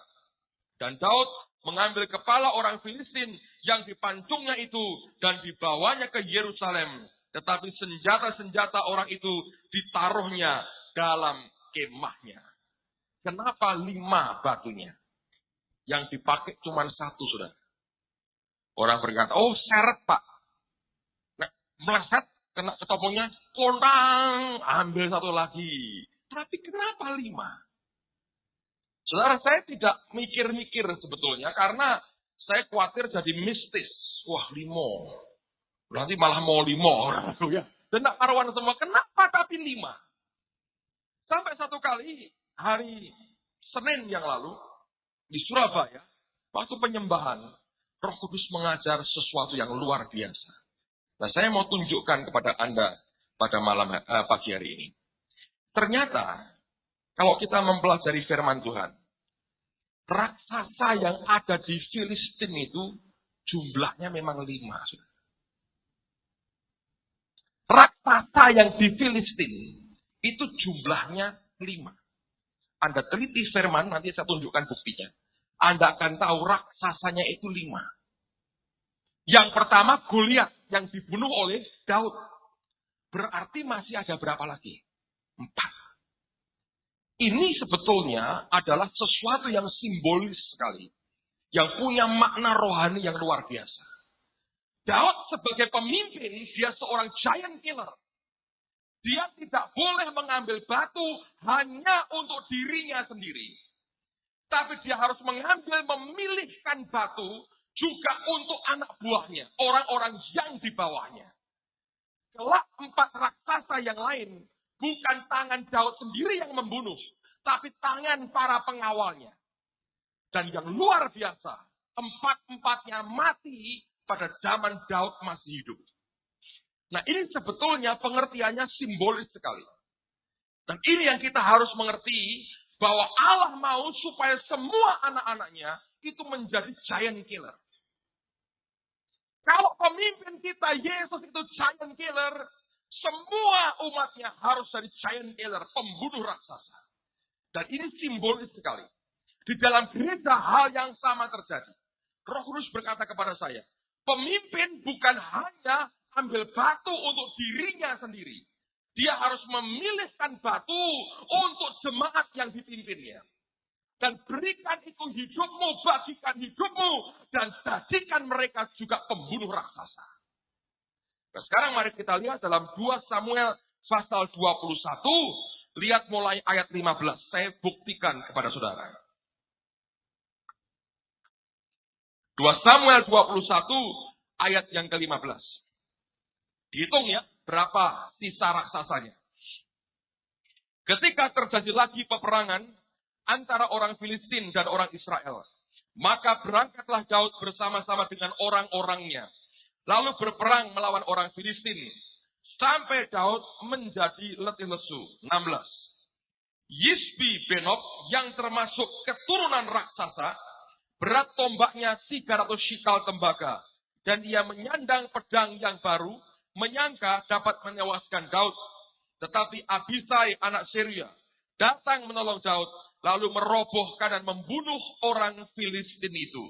S2: Dan Daud mengambil kepala orang Filistin yang dipancungnya itu dan dibawanya ke Yerusalem. Tetapi senjata-senjata orang itu ditaruhnya dalam kemahnya. Kenapa 5 batunya? Yang dipakai cuma 1, saudara. Orang berkata, "Oh, seret, Pak." Nah, meleset, kena ketopongnya, kontang, ambil 1 lagi. Tapi kenapa 5? Saudara, saya tidak mikir-mikir sebetulnya, karena saya khawatir jadi mistis. Wah, 5. Nanti malah mau 5. Dan tidak karuan semua. Kenapa tapi 5? Sampai satu kali, hari Senin yang lalu, di Surabaya, waktu penyembahan, Roh Kudus mengajar sesuatu yang luar biasa. Nah, saya mau tunjukkan kepada Anda pada pagi hari ini. Ternyata, kalau kita mempelajari firman Tuhan, raksasa yang ada di Filistin itu jumlahnya memang 5. Raksasa yang di Filistin itu jumlahnya 5. Anda teliti firman, nanti saya tunjukkan buktinya. Anda akan tahu raksasanya itu 5. Yang pertama Goliat yang dibunuh oleh Daud. Berarti masih ada berapa lagi? 4. Ini sebetulnya adalah sesuatu yang simbolis sekali. yang punya makna rohani yang luar biasa. Daud sebagai pemimpin, dia seorang giant killer. Dia tidak boleh mengambil batu hanya untuk dirinya sendiri. Tapi dia harus memilihkan batu juga untuk anak buahnya, orang-orang yang di bawahnya. Kelak 4 raksasa yang lain, bukan tangan Daud sendiri yang membunuh, tapi tangan para pengawalnya. Dan yang luar biasa, 4-empatnya mati pada zaman Daud masih hidup. Nah, ini sebetulnya pengertiannya simbolis sekali. Dan ini yang kita harus mengerti, bahwa Allah mau supaya semua anak-anaknya itu menjadi giant killer. Kalau pemimpin kita Yesus itu giant killer, semua umatnya harus jadi giant killer, pembunuh raksasa. Dan ini simbolis sekali. Di dalam gereja hal yang sama terjadi. Roh Kudus berkata kepada saya, pemimpin bukan hanya ambil batu untuk dirinya sendiri. Dia harus memilihkan batu untuk jemaat yang dipimpinnya. Dan berikan itu hidupmu, bagikan hidupmu, dan jadikan mereka juga pembunuh raksasa. Nah, sekarang mari kita lihat dalam 2 Samuel pasal 21. Lihat mulai ayat 15. Saya buktikan kepada saudara. 2 Samuel 21 ayat yang ke-15. Dihitung ya, berapa sisa raksasanya. Ketika terjadi lagi peperangan antara orang Filistin dan orang Israel, maka berangkatlah Daud bersama-sama dengan orang-orangnya, lalu berperang melawan orang Filistin, sampai Daud menjadi letih lesu. 16. Yisbi Benob yang termasuk keturunan raksasa, berat tombaknya 300 shikal tembaga, dan ia menyandang pedang yang baru, menyangka dapat menewaskan Daud. Tetapi Abisai anak Seruya datang menolong Daud, lalu merobohkan dan membunuh orang Filistin itu.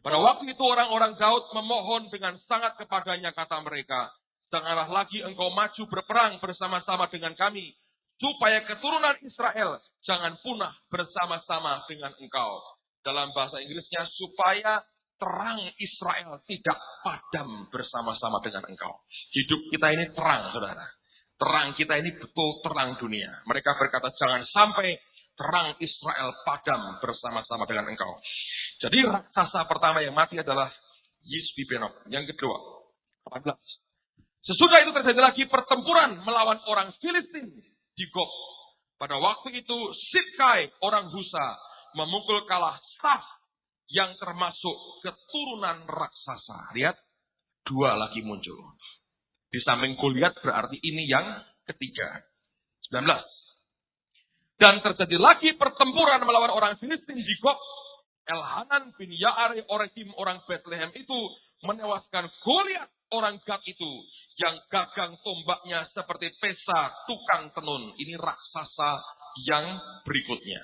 S2: Pada waktu itu orang-orang Daud memohon dengan sangat kepadanya, kata mereka, janganlah lagi engkau maju berperang bersama-sama dengan kami, supaya keturunan Israel jangan punah bersama-sama dengan engkau. Dalam bahasa Inggrisnya, supaya terang Israel tidak padam bersama-sama dengan engkau. Hidup kita ini terang, saudara. Terang kita ini betul terang dunia. Mereka berkata, jangan sampai terang Israel padam bersama-sama dengan engkau. Jadi raksasa pertama yang mati adalah Yisbi Benob. Yang kedua, 14. Sesudah itu terjadi lagi pertempuran melawan orang Filistin di Gob. Pada waktu itu Sibkai orang Husa memukul kalah Saf yang termasuk keturunan raksasa. Lihat, 2 lagi muncul. Di samping Goliat berarti ini yang ketiga. 19. Dan terjadi lagi pertempuran melawan orang Filistin di Gob. Elhanan bin Ya'are Orekim orang Bethlehem itu menewaskan Goliat orang Gat itu, yang gagang tombaknya seperti pesa tukang tenun. Ini raksasa yang berikutnya.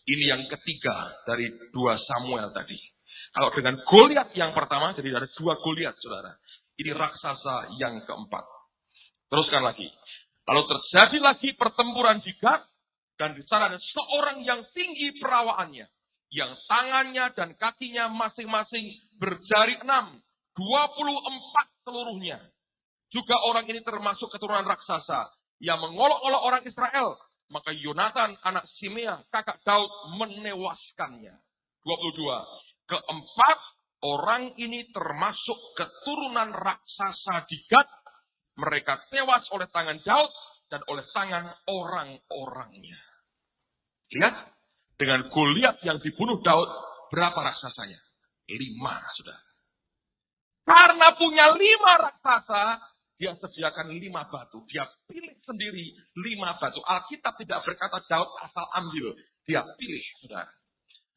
S2: Ini yang ketiga dari 2 Samuel tadi. Kalau dengan Goliat yang pertama, jadi ada 2 Goliat, saudara. Ini raksasa yang keempat. Teruskan lagi. Lalu terjadi lagi pertempuran di Gat, dan di sana ada seorang yang tinggi perawaannya, yang tangannya dan kakinya masing-masing berjari 6, 24 seluruhnya. Juga orang ini termasuk keturunan raksasa, yang mengolok-olok orang Israel. Maka Yonatan anak Simea, kakak Daud, menewaskannya. 22. Keempat orang ini termasuk keturunan raksasa di Gat. Mereka tewas oleh tangan Daud dan oleh tangan orang-orangnya. Lihat, dengan Goliat yang dibunuh Daud, berapa raksasanya? 5, sudah. Karena punya 5 raksasa, dia sediakan 5 batu. Dia pilih sendiri 5 batu. Alkitab tidak berkata Daud asal ambil. Dia pilih, saudara.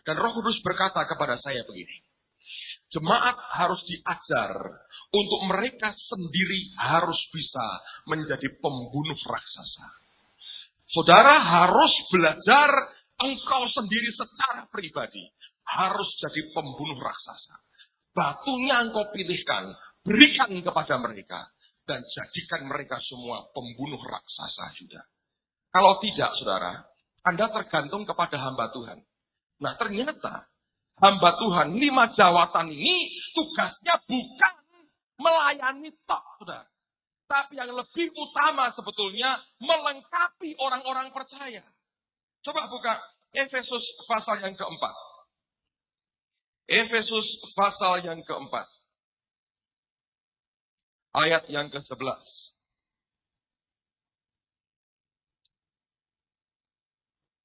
S2: Dan Roh Kudus berkata kepada saya begini. Jemaat harus diajar untuk mereka sendiri harus bisa menjadi pembunuh raksasa. Saudara harus belajar engkau sendiri secara pribadi. Harus jadi pembunuh raksasa. Batunya engkau pilihkan. Berikan kepada mereka. Dan jadikan mereka semua pembunuh raksasa juga. Kalau tidak, saudara, Anda tergantung kepada hamba Tuhan. Nah, ternyata hamba Tuhan, 5 jawatan ini tugasnya bukan melayani tok, saudara. Tapi yang lebih utama sebetulnya melengkapi orang-orang percaya. Coba buka Efesus pasal yang keempat. Efesus pasal yang keempat. Ayat yang ke-11.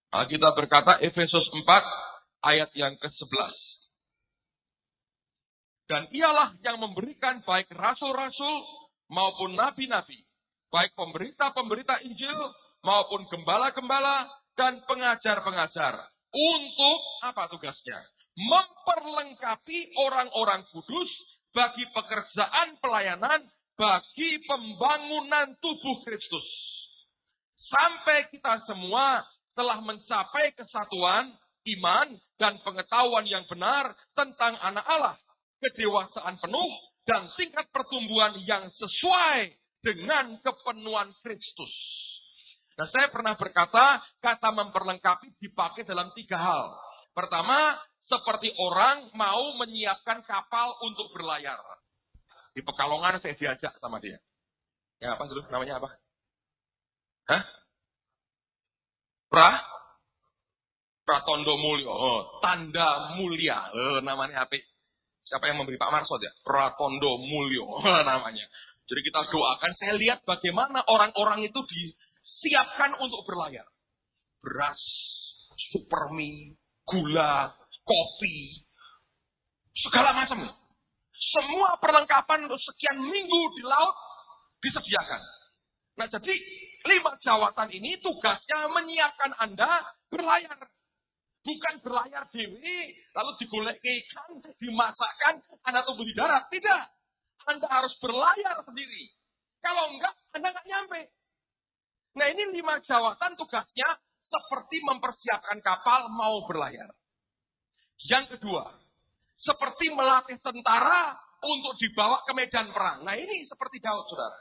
S2: Kita berkata Efesus 4 ayat yang ke-11. Dan ialah yang memberikan baik rasul-rasul maupun nabi-nabi, baik pemberita-pemberita Injil maupun gembala-gembala dan pengajar-pengajar. Untuk apa tugasnya? Memperlengkapi orang-orang kudus bagi pekerjaan pelayanan, bagi pembangunan tubuh Kristus. Sampai kita semua telah mencapai kesatuan, iman, dan pengetahuan yang benar tentang anak Allah, kedewasaan penuh, dan tingkat pertumbuhan yang sesuai dengan kepenuhan Kristus. Nah, saya pernah berkata, kata memperlengkapi dipakai dalam 3 hal. Pertama, seperti orang mau menyiapkan kapal untuk berlayar. Di Pekalongan saya diajak sama dia. Ya apa dulu namanya apa? Hah? Pratondo Mulyo. Oh, tanda mulia. Namanya apa? Siapa yang memberi Pak Marsot ya? Pratondo Mulyo namanya. Jadi kita doakan, saya lihat bagaimana orang-orang itu disiapkan untuk berlayar. Beras, supermi, gula, kopi, segala macam. Semua perlengkapan untuk sekian minggu di laut disediakan. Nah, jadi 5 jawatan ini tugasnya menyiapkan Anda berlayar. Bukan berlayar dewi, lalu digolek ikan, dimasakkan, Anda tumbuh di darat. Tidak. Anda harus berlayar sendiri. Kalau enggak, Anda enggak nyampe. Nah, ini 5 jawatan tugasnya seperti mempersiapkan kapal mau berlayar. Yang kedua, seperti melatih tentara untuk dibawa ke medan perang. Nah, ini seperti Daud, saudara.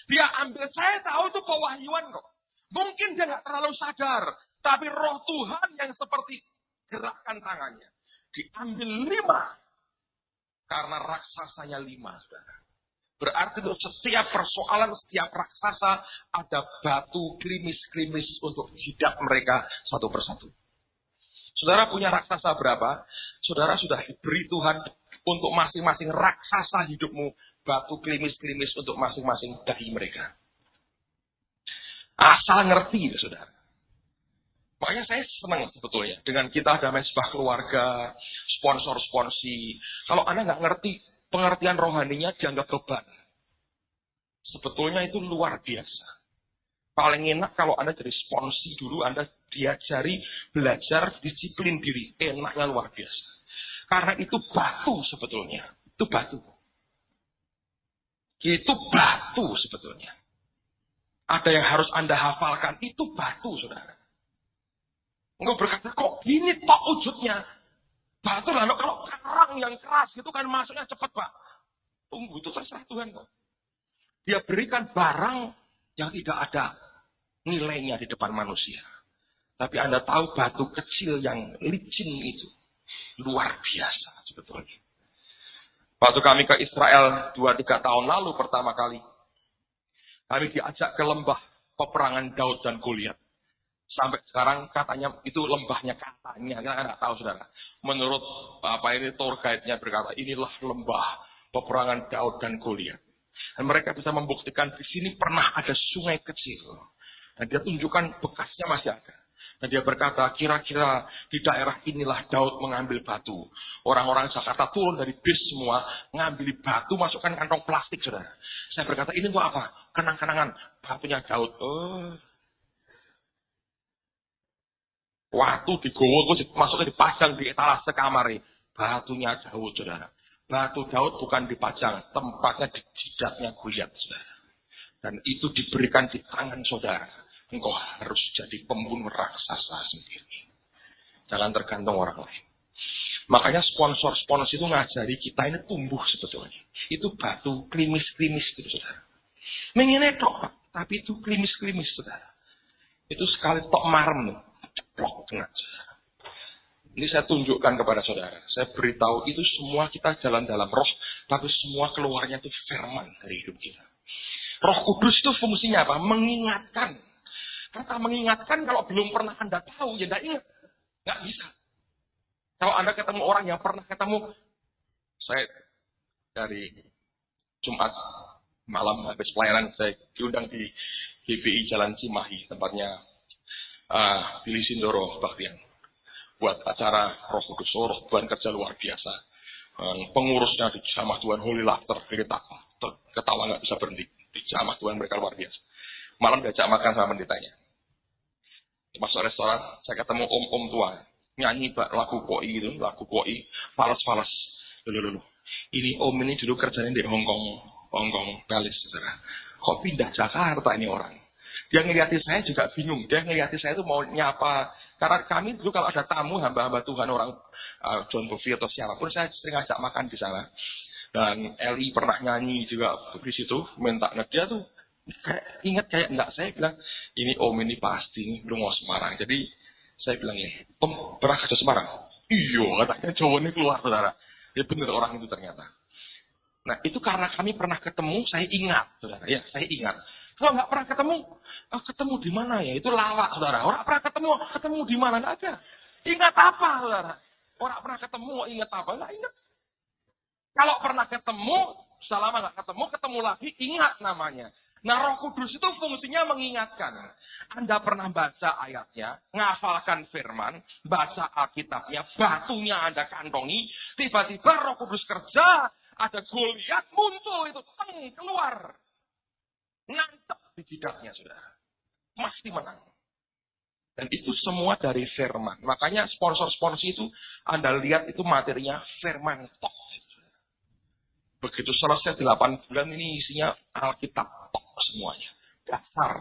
S2: Dia ambil, saya tahu itu pewahyuan kok. Mungkin dia enggak terlalu sadar. Tapi roh Tuhan yang seperti gerakkan tangannya. Diambil 5. Karena raksasanya 5, saudara. Berarti untuk setiap persoalan, setiap raksasa, ada batu klimis-klimis untuk jidat mereka satu persatu. Saudara punya raksasa berapa? Saudara sudah diberi Tuhan untuk masing-masing raksasa hidupmu. Batu klimis-klimis untuk masing-masing dahi mereka. Asal ngerti, saudara. Makanya saya senang sebetulnya dengan kita ada mesbah keluarga, sponsor-sponsi. Kalau Anda nggak ngerti pengertian rohaninya dianggap beban. Sebetulnya itu luar biasa. Paling enak kalau Anda jadi sponsi dulu, Anda diajari belajar disiplin diri. Enaknya luar biasa. Karena itu batu sebetulnya. Itu batu. Itu batu sebetulnya. Ada yang harus Anda hafalkan. Itu batu, saudara. Enggak berkata, kok gini tok wujudnya. Batu lah, kalau karang yang keras itu kan masuknya cepat, Pak. Tunggu, itu terserah Tuhan kok. Dia berikan barang yang tidak ada nilainya di depan manusia. Tapi Anda tahu batu kecil yang licin itu. Luar biasa sebetulnya. Waktu kami ke Israel 2-3 tahun lalu pertama kali. Kami diajak ke lembah peperangan Daud dan Goliat. Sampai sekarang katanya itu lembahnya katanya. Kita nggak tahu, saudara. Menurut tour guide-nya berkata, inilah lembah peperangan Daud dan Goliat. Dan mereka bisa membuktikan di sini pernah ada sungai kecil. Dan dia tunjukkan bekasnya masih ada. Dan dia berkata, kira-kira di daerah inilah Daud mengambil batu. Orang-orang Jakarta turun dari bis semua, ngambil batu, masukkan kantong plastik, saudara. Saya berkata, ini untuk apa? Kenang-kenangan. Batunya Daud. Waktu digowo, masuknya dipajang di etalase kamar. Batunya Daud, saudara. Batu Daud bukan dipajang, tempatnya di jidatnya Goliat, saudara. Dan itu diberikan di tangan saudara. Engkau harus jadi pembunuh raksasa sendiri. Jangan tergantung orang lain. Makanya sponsor-sponsor itu ngajari kita ini tumbuh sebetulnya. Itu batu klimis-klimis gitu, saudara. Mengenai tok, tapi itu klimis-klimis, saudara. Itu sekali tok marem, ceplok tengah, saudara. Ini saya tunjukkan kepada saudara. Saya beritahu itu semua kita jalan dalam roh, tapi semua keluarnya itu firman dari hidup kita. Roh Kudus itu fungsinya apa? Mengingatkan. Kata mengingatkan kalau belum pernah Anda tahu, ya tidak ingat. Nggak bisa. Kalau Anda ketemu orang yang pernah ketemu, saya dari Jumat malam habis pelayanan, saya diundang di GBI Jalan Cimahi, tempatnya Billy Sindoro Baktian. Buat acara Roh Kudus, Roh Tuhan kerja luar biasa. Pengurusnya di Jamah Tuhan Holy Laughter, ketawa nggak bisa berhenti. Di Jamah Tuhan mereka luar biasa. Malam diajak makan sama pendetanya. Masuk restoran, saya ketemu om-om tua. Nyanyi lagu koi gitu, lagu koi, falas-falas. Dulu. Ini om ini dulu kerjanya di Hongkong Palace, saudara. Kok pindah Jakarta ini orang? Dia ngeliati saya juga bingung. Dia ngeliati saya itu mau nyapa. Karena kami dulu kalau ada tamu, hamba-hamba Tuhan, orang John Bovey atau siapapun, saya sering ajak makan di sana. Dan Eli pernah nyanyi juga di situ, minta dia tuh kayak enggak. Saya bilang, ini om ini pasti ini belum mau Semarang. Jadi saya bilang ya, om pernah ke Semarang? Iya, katanya Jawa ini keluar, saudara. Ya benar orang itu ternyata. Nah itu karena kami pernah ketemu, saya ingat, saudara. Ya, saya ingat. Kalau nggak pernah ketemu di mana ya? Itu lawak, saudara. Orang pernah ketemu di mana? Nggak ada. Ingat apa, saudara? Orang pernah ketemu, ingat apa? Nggak ingat. Kalau pernah ketemu, selama nggak ketemu lagi, ingat namanya. Nah, Roh Kudus itu fungsinya mengingatkan. Anda pernah baca ayatnya, ngafalkan firman, baca Alkitabnya, batunya Anda kantongi, tiba-tiba Roh Kudus kerja, ada Goliat muncul itu, keluar. Ngantep di jidatnya, saudara. Pasti menang. Dan itu semua dari firman. Makanya sponsor-sponsor itu, Anda lihat itu materinya firman tok. Begitu selesai 8 bulan ini isinya Alkitab tok semuanya. Dasar.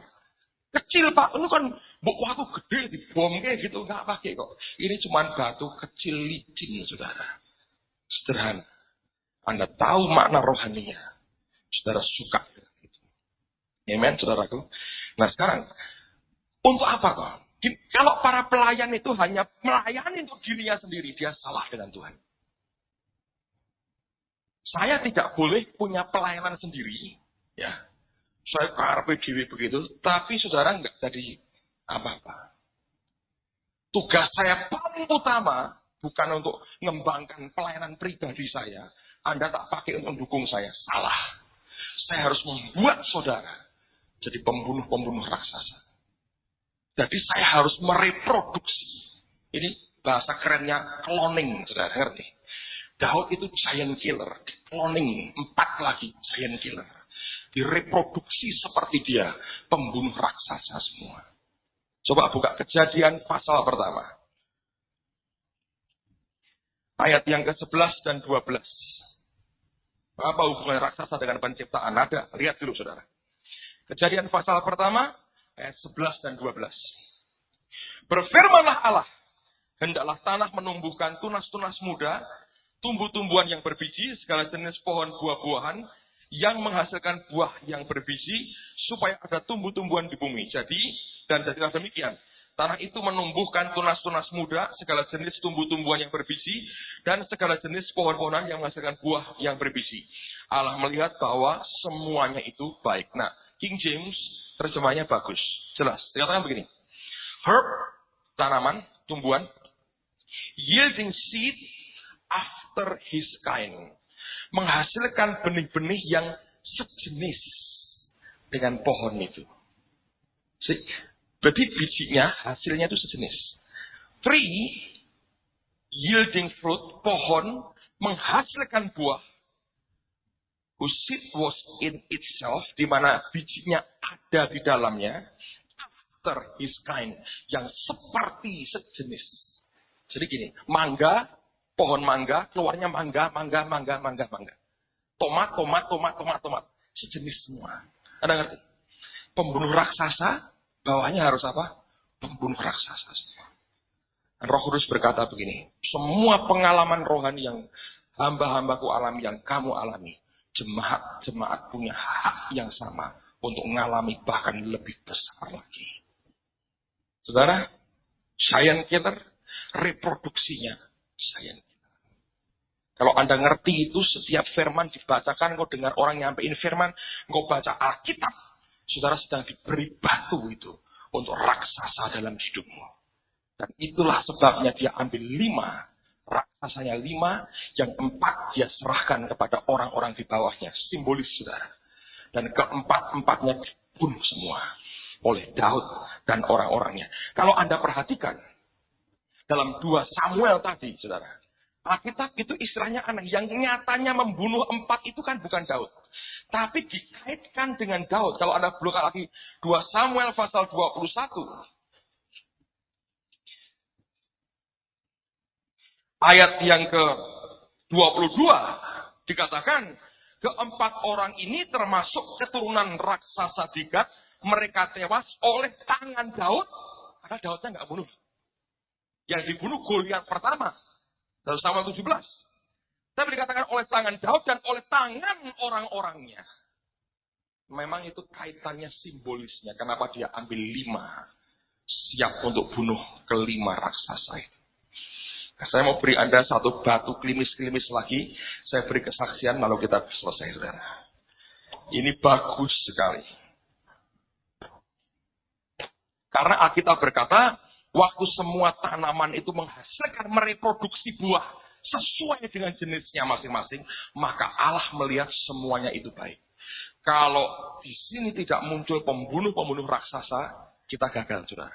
S2: Kecil Pak, ini kan waktu gede dibom kayak gitu. Nggak pakai kok. Ini cuma batu kecil licin, saudara. Sederhana. Anda tahu makna rohaninya. Saudara suka. Amen, saudaraku. Nah sekarang, untuk apa kok? Kalau para pelayan itu hanya melayani untuk dirinya sendiri, dia salah dengan Tuhan. Saya tidak boleh punya pelayanan sendiri, ya. Saya karpe diri begitu, tapi saudara nggak jadi apa-apa. Tugas saya paling utama bukan untuk mengembangkan pelayanan pribadi saya. Anda tak pakai untuk mendukung saya, salah. Saya harus membuat saudara jadi pembunuh-pembunuh raksasa. Jadi saya harus mereproduksi. Ini bahasa kerennya cloning, saudara ngerti? Daud itu giant killer, cloning 4 lagi giant killer. Direproduksi seperti dia, pembunuh raksasa semua. Coba buka Kejadian pasal pertama. Ayat yang ke-11 dan 12. Apa hubungan raksasa dengan penciptaan? Ada, lihat dulu saudara. Kejadian pasal pertama, ayat 11 dan 12. Berfirmanlah Allah, hendaklah tanah menumbuhkan tunas-tunas muda, tumbuh-tumbuhan yang berbiji, segala jenis pohon buah-buahan, yang menghasilkan buah yang berbiji, supaya ada tumbuh-tumbuhan di bumi. Jadilah demikian. Tanah itu menumbuhkan tunas-tunas muda, segala jenis tumbuh-tumbuhan yang berbiji, dan segala jenis pohon-pohonan yang menghasilkan buah yang berbiji. Allah melihat bahwa semuanya itu baik. Nah, King James terjemahnya bagus, jelas. Dikatakan begini, herb, tanaman, tumbuhan, yielding seed after his kind, menghasilkan benih-benih yang sejenis dengan pohon itu. Jadi bijinya, hasilnya itu sejenis. Tree, yielding fruit, pohon, menghasilkan buah, whose seed was in itself, di mana bijinya ada di dalamnya, after his kind, yang seperti sejenis. Jadi gini, mangga, pohon mangga, keluarnya mangga. Tomat. Sejenis semua. Anda ngerti? Pembunuh raksasa, bawahnya harus apa? Pembunuh raksasa semua. Dan Roh Kudus berkata begini, semua pengalaman rohani yang hamba-hambaku alami, yang kamu alami, jemaat punya hak yang sama untuk mengalami bahkan lebih besar lagi. Saudara, giant killer, reproduksinya saya. Kalau Anda ngerti itu, setiap firman dibacakan, kau dengar orang nyampein firman, kau baca Alkitab, saudara sedang diberi batu itu untuk raksasa dalam hidupmu. Dan itulah sebabnya dia ambil 5, raksasanya 5, yang 4 dia serahkan kepada orang-orang di bawahnya, simbolis saudara. Dan keempat-empatnya dibunuh semua oleh Daud dan orang-orangnya. Kalau Anda perhatikan, dalam 2 Samuel tadi, saudara, Alkitab itu istilahnya aneh. Yang nyatanya membunuh 4 itu kan bukan Daud. Tapi dikaitkan dengan Daud. Kalau Anda buka lagi 2 Samuel pasal 21. Ayat yang ke-22. Dikatakan, ke-4 orang ini termasuk keturunan raksasa di Gad. Mereka tewas oleh tangan Daud. Karena Daudnya nggak bunuh. Yang dibunuh Goliat pertama. Dalam Samuel 17. Tapi dikatakan oleh tangan Daud dan oleh tangan orang-orangnya. Memang itu kaitannya simbolisnya. Kenapa dia ambil 5. Siap untuk bunuh ke-5 raksasa itu. Nah, saya mau beri Anda satu batu klimis-klimis lagi. Saya beri kesaksian lalu kita selesai. Saudara. Ini bagus sekali. Karena Alkitab berkata, waktu semua tanaman itu menghasilkan mereproduksi buah sesuai dengan jenisnya masing-masing, maka Allah melihat semuanya itu baik. Kalau di sini tidak muncul pembunuh-pembunuh raksasa, kita gagal, saudara.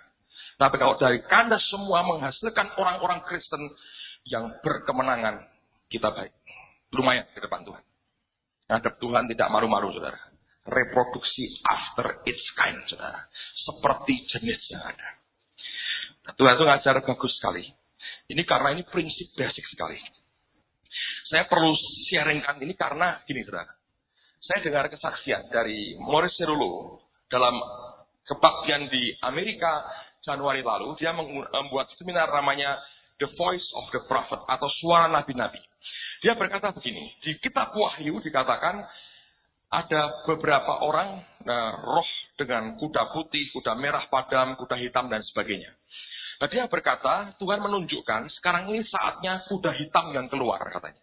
S2: Tapi kalau dari kandas semua menghasilkan orang-orang Kristen yang berkemenangan, kita baik. Lumayan di depan Tuhan. Hadap Tuhan tidak malu-malu, saudara. Reproduksi after its kind, saudara. Seperti jenis yang ada. Tuhan itu ngajar bagus sekali. Ini karena ini prinsip basic sekali. Saya perlu sharingkan ini karena gini, saudara. Saya dengar kesaksian dari Morris Cerullo dalam kebaktian di Amerika Januari lalu. Dia membuat seminar namanya The Voice of the Prophet atau Suara Nabi-Nabi. Dia berkata begini, di kitab Wahyu dikatakan ada beberapa orang roh dengan kuda putih, kuda merah padam, kuda hitam dan sebagainya. Nah, dia berkata, Tuhan menunjukkan sekarang ini saatnya kuda hitam yang keluar katanya.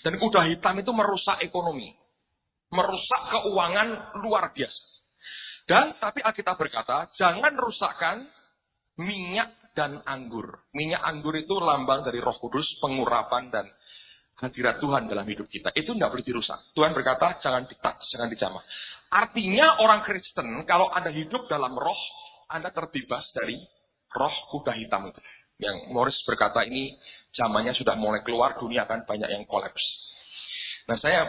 S2: Dan kuda hitam itu merusak ekonomi. Merusak keuangan luar biasa. Dan tapi Alkitab berkata, jangan rusakkan minyak dan anggur. Minyak anggur itu lambang dari Roh Kudus, pengurapan dan hadirat Tuhan dalam hidup kita. Itu tidak boleh dirusak. Tuhan berkata, jangan ditouch, jangan dijamah. Artinya orang Kristen, kalau Anda hidup dalam roh, Anda terbebas dari roh kuda hitam itu. Yang Morris berkata ini zamannya sudah mulai keluar, dunia akan banyak yang kolaps. Nah, saya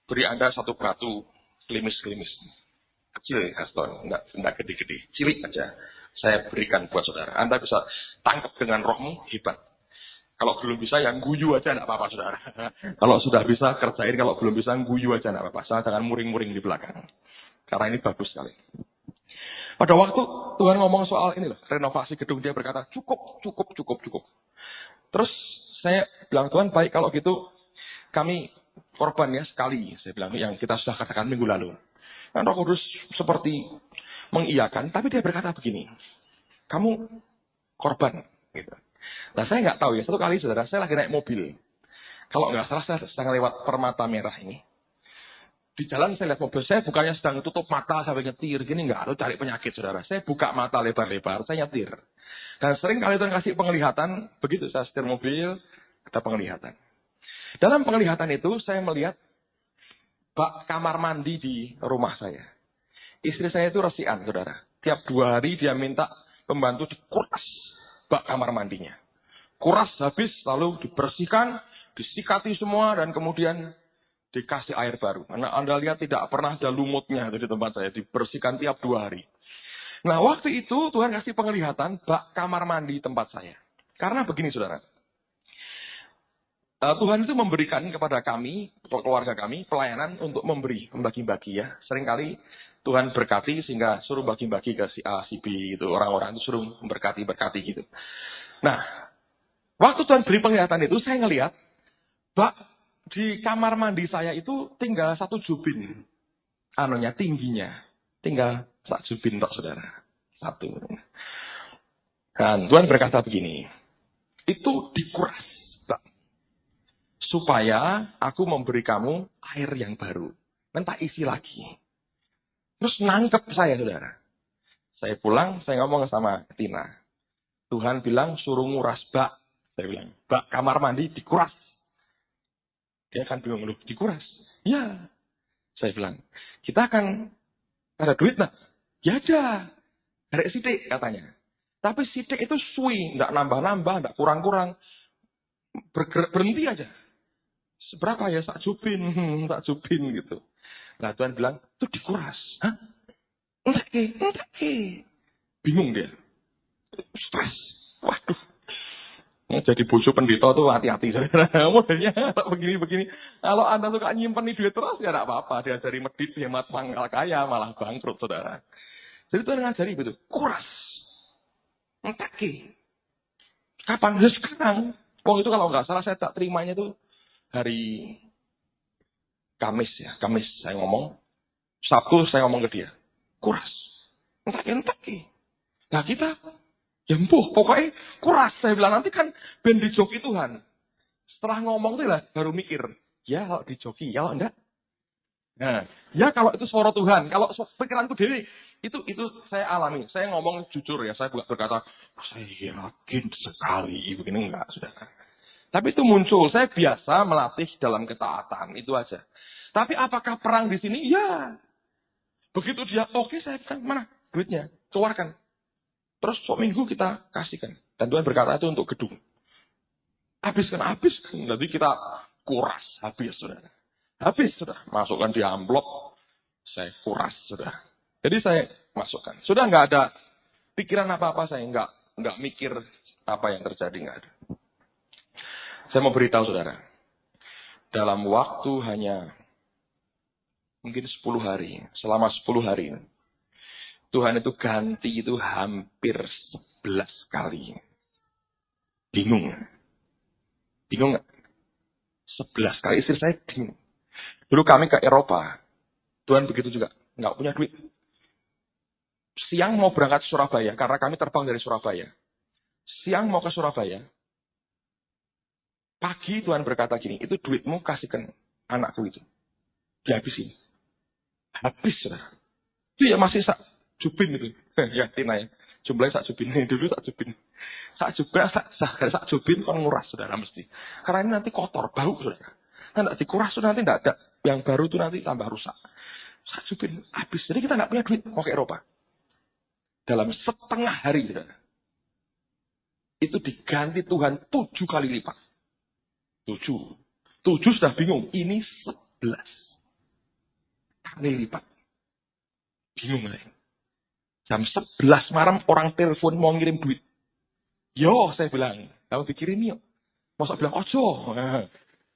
S2: beri Anda satu batu klimis-klimis. Kecil ya, Gaston, enggak gede-gede. Cilik aja. Saya berikan buat saudara. Anda bisa tangkap dengan rohmu, hebat. Kalau belum bisa, yang guyu aja enggak apa-apa, saudara. Kalau sudah bisa, kerjain. Kalau belum bisa, guyu aja enggak apa-apa. Jangan muring-muring di belakang. Karena ini bagus sekali. Pada waktu Tuhan ngomong soal ini loh, renovasi gedung, dia berkata, cukup. Terus saya bilang, Tuhan baik kalau gitu, kami korban ya sekali. Saya bilang, yang kita sudah katakan minggu lalu. Dan Roh Kudus seperti mengiyakan, tapi dia berkata begini, kamu korban. Gitu. Nah, saya nggak tahu ya, satu kali saudara, saya lagi naik mobil. Kalau nggak salah, saya sedang lewat Permata Merah ini. Di jalan saya lihat mobil, saya bukannya sedang tutup mata sampai nyetir, gini nggak, lu cari penyakit saudara. Saya buka mata lebar-lebar, saya nyetir. Dan sering kali Tuhan kasih penglihatan, begitu saya setir mobil, ada penglihatan. Dalam penglihatan itu, saya melihat bak kamar mandi di rumah saya. Istri saya itu resian, saudara. Tiap 2 hari dia minta pembantu dikuras bak kamar mandinya. Kuras habis, lalu dibersihkan, disikati semua, dan kemudian dikasih air baru. Karena Anda lihat tidak pernah ada lumutnya di tempat saya. Dibersihkan tiap 2 hari. Nah, waktu itu Tuhan kasih penglihatan bak kamar mandi tempat saya. Karena begini, saudara. Tuhan itu memberikan kepada kami, keluarga kami, pelayanan untuk membagi-bagi ya. Seringkali Tuhan berkati sehingga suruh bagi-bagi ke si A, si B gitu. Orang-orang itu suruh berkati-berkati gitu. Nah, waktu Tuhan beri penglihatan itu, saya ngelihat bak di kamar mandi saya itu tinggal 1 jubin. Tingginya. Tinggal 1 jubin, saudara. 1. Dan Tuhan berkata begini, supaya aku memberi kamu air yang baru. Nanti tak isi lagi. Terus nangkep saya, saudara. Saya pulang, saya ngomong sama Tina. Tuhan bilang suruh nguras bak. Saya bilang, bak kamar mandi dikuras. Dia kan bingung, loh, dikuras? Ya. Saya bilang, kita akan ada duit nak? Ya ada. Dari sidik katanya. Tapi sidik itu suwi, enggak nambah-nambah, enggak kurang-kurang. Berhenti aja. Seberapa ya? Sak jubin gitu. Nah Tuhan bilang, itu dikuras. Hah? Entah ke. Bingung dia. Stres. Waduh. Jadi bojo pendeta tuh hati-hati. Modelnya begini-begini. Kalau Anda suka nyimpen duit terus, ya tidak apa-apa. Diajari medit, hemat, pangkal kaya, malah bangkrut, saudara. Jadi Tuhan ngajari begitu. Kuras. Entah ke. Kapan? Ya sekarang. Itu kalau nggak salah saya tak terimanya tuh hari Kamis ya. Kamis saya ngomong. Sabtu saya ngomong ke dia. Kuras. Entah ke. Nah kita, ya pokoknya kuras. Saya bilang nanti kan ben dijoki Tuhan. Setelah ngomong itu lah baru mikir. Ya kalau dijoki, ya kalau enggak. Nah, ya kalau itu suara Tuhan. Kalau pikiranku dewi, itu saya alami. Saya ngomong jujur ya. Saya bukan berkata, saya yakin sekali. Begini enggak, saudara. Tapi itu muncul. Saya biasa melatih dalam ketaatan. Itu aja. Tapi apakah perang di sini? Ya. Begitu dia, oke, saya bilang, mana duitnya? Keluarkan. Terus minggu kita kasihkan. Dan Tuhan berkata itu untuk gedung. Habiskan. Nanti kita kuras. Habis, saudara. Habis, saudara. Masukkan di amplop. Saya kuras, saudara. Jadi saya masukkan. Sudah nggak ada pikiran apa-apa. Saya nggak mikir apa yang terjadi. Nggak ada. Saya mau beritahu, saudara. Dalam waktu hanya mungkin 10 hari. Selama 10 hari. Tuhan itu ganti itu hampir 11 kali. Bingung. Bingung nggak? 11 kali. Istri saya bingung. Dulu kami ke Eropa. Tuhan begitu juga. Nggak punya duit. Siang mau berangkat ke Surabaya. Karena kami terbang dari Surabaya. Siang mau ke Surabaya. Pagi Tuhan berkata gini. Itu duitmu kasihkan anakku itu. Dihabisin. Habis, saudara. Itu ya masih sak jubin itu. Ya, Tina ya. Jumlahnya sak jubin. Dulu sak jubin. Sak jubin kan nguras, saudara, mesti. Karena ini nanti kotor, bau, saudara. Nah, tidak dikuras, nanti tidak ada. Yang baru itu nanti tambah rusak. Sak jubin habis. Jadi kita tidak punya duit mau ke Eropa. Dalam setengah hari, saudara. Itu diganti Tuhan 7 kali lipat. 7 sudah bingung. Ini 11 kali lipat. Bingung saya. Jam 11 malam orang telepon mau ngirim duit. Yo, saya bilang. Kamu pikirin yuk. Mau saya bilang, ojo.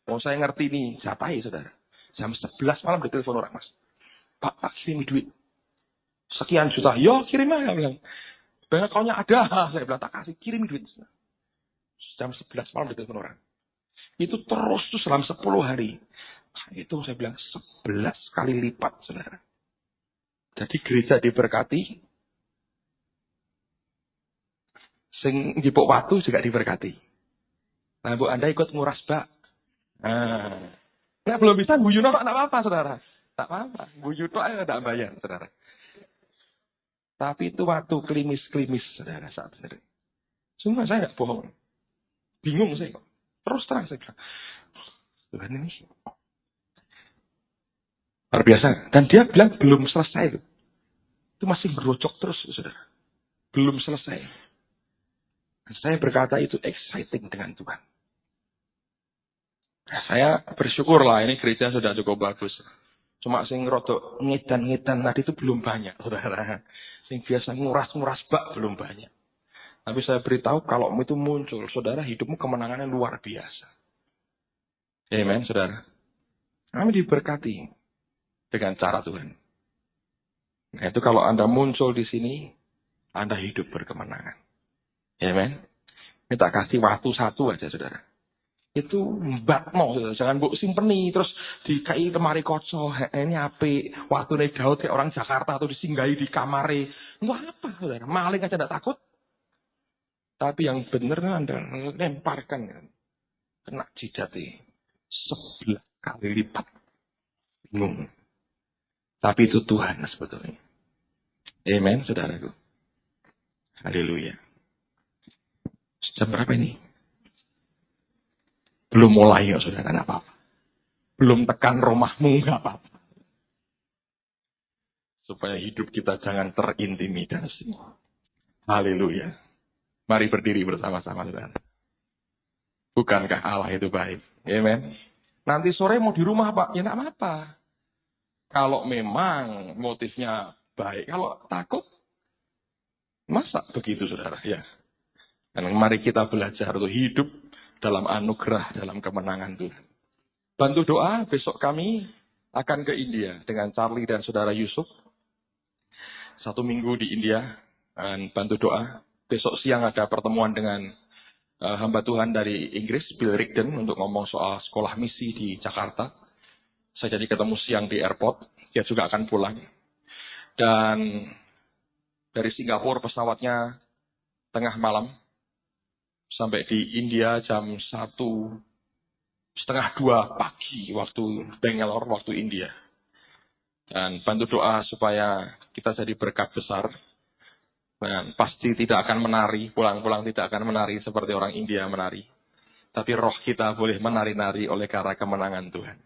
S2: Mau saya ngerti nih. Jatai, saudara. Jam 11 malam ditelepon orang, mas. Pak, kirim duit. Sekian juta. Yo, kirim aja. Bilang. Banyak kaunya ada. Saya bilang, tak kasih. Kirim duit. Jam 11 malam ditelepon orang. Itu terus tuh selama 10 hari. Itu saya bilang 11 kali lipat, saudara. Jadi gereja diberkati. Sing jipuk watu juga diberkati. Nah, Bu, Anda ikut nguras bak. Nah, belum bisa guyu tak apa-apa, saudara. Tak apa-apa. Guyu tak aja tidak bayar, saudara. Tapi itu waktu klimis-klimis, saudara, saat ini. Cuma saya nggak bohong. Bingung saya kok. Terus terang saya bilang, Tuhan ini luar biasa. Dan dia bilang belum selesai. Itu masih berocok terus, saudara. Belum selesai. Dan saya berkata itu exciting dengan Tuhan. Nah, saya bersyukur lah ini gereja sudah cukup bagus. Cuma sing rodok ngedan-ngedan tadi itu belum banyak, saudara. Sing biasa nguras-nguras bak belum banyak. Tapi saya beritahu kalau itu muncul, saudara, hidupmu kemenangannya luar biasa. Amen, saudara. Kami diberkati dengan cara Tuhan. Nah, itu kalau Anda muncul di sini, Anda hidup berkemenangan. Amen. Minta kasih waktu satu aja, saudara. Itu mbakno, saudara. Jangan mbok simpeni, terus dikai lemari koco, ini ape, waktu nih Daud kayak orang Jakarta, atau disinggahi di kamare. Enggak apa, saudara. Maling aja tidak takut. Tapi yang benar Anda lemparkan. Kena jidatnya. 11 kali lipat. Bingung. Tapi itu Tuhan sebetulnya. Amen, saudaraku. Haleluya. Jam berapa ini? Belum mulai ya saudara, nggak apa-apa. Belum tekan rumahmu, nggak apa-apa. Supaya hidup kita jangan terintimidasi. Haleluya. Mari berdiri bersama-sama saudara. Bukankah Allah itu baik? Amen. Nanti sore mau di rumah Pak, ya nggak apa-apa. Kalau memang motifnya baik, kalau takut, masa begitu saudara? Ya. Dan mari kita belajar untuk hidup dalam anugerah, dalam kemenangan Tuhan. Bantu doa, besok kami akan ke India dengan Charlie dan saudara Yusuf. 1 minggu di India, dan bantu doa. Besok siang ada pertemuan dengan hamba Tuhan dari Inggris, Bill Rigdon, untuk ngomong soal sekolah misi di Jakarta. Saya jadi ketemu siang di airport, dia juga akan pulang. Dan dari Singapura pesawatnya tengah malam, sampai di India jam 1:30 pagi waktu Bangalore, waktu India. Dan bantu doa supaya kita jadi berkat besar. Dan pasti tidak akan menari, pulang-pulang tidak akan menari seperti orang India menari. Tapi roh kita boleh menari-nari oleh karena kemenangan Tuhan.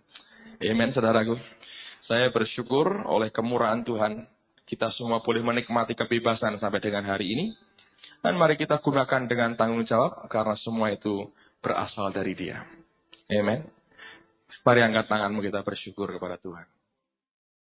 S2: Amen, saudaraku. Saya bersyukur oleh kemurahan Tuhan, kita semua boleh menikmati kebebasan sampai dengan hari ini. Dan mari kita gunakan dengan tanggung jawab, karena semua itu berasal dari Dia. Amen. Mari angkat tanganmu, kita bersyukur kepada Tuhan.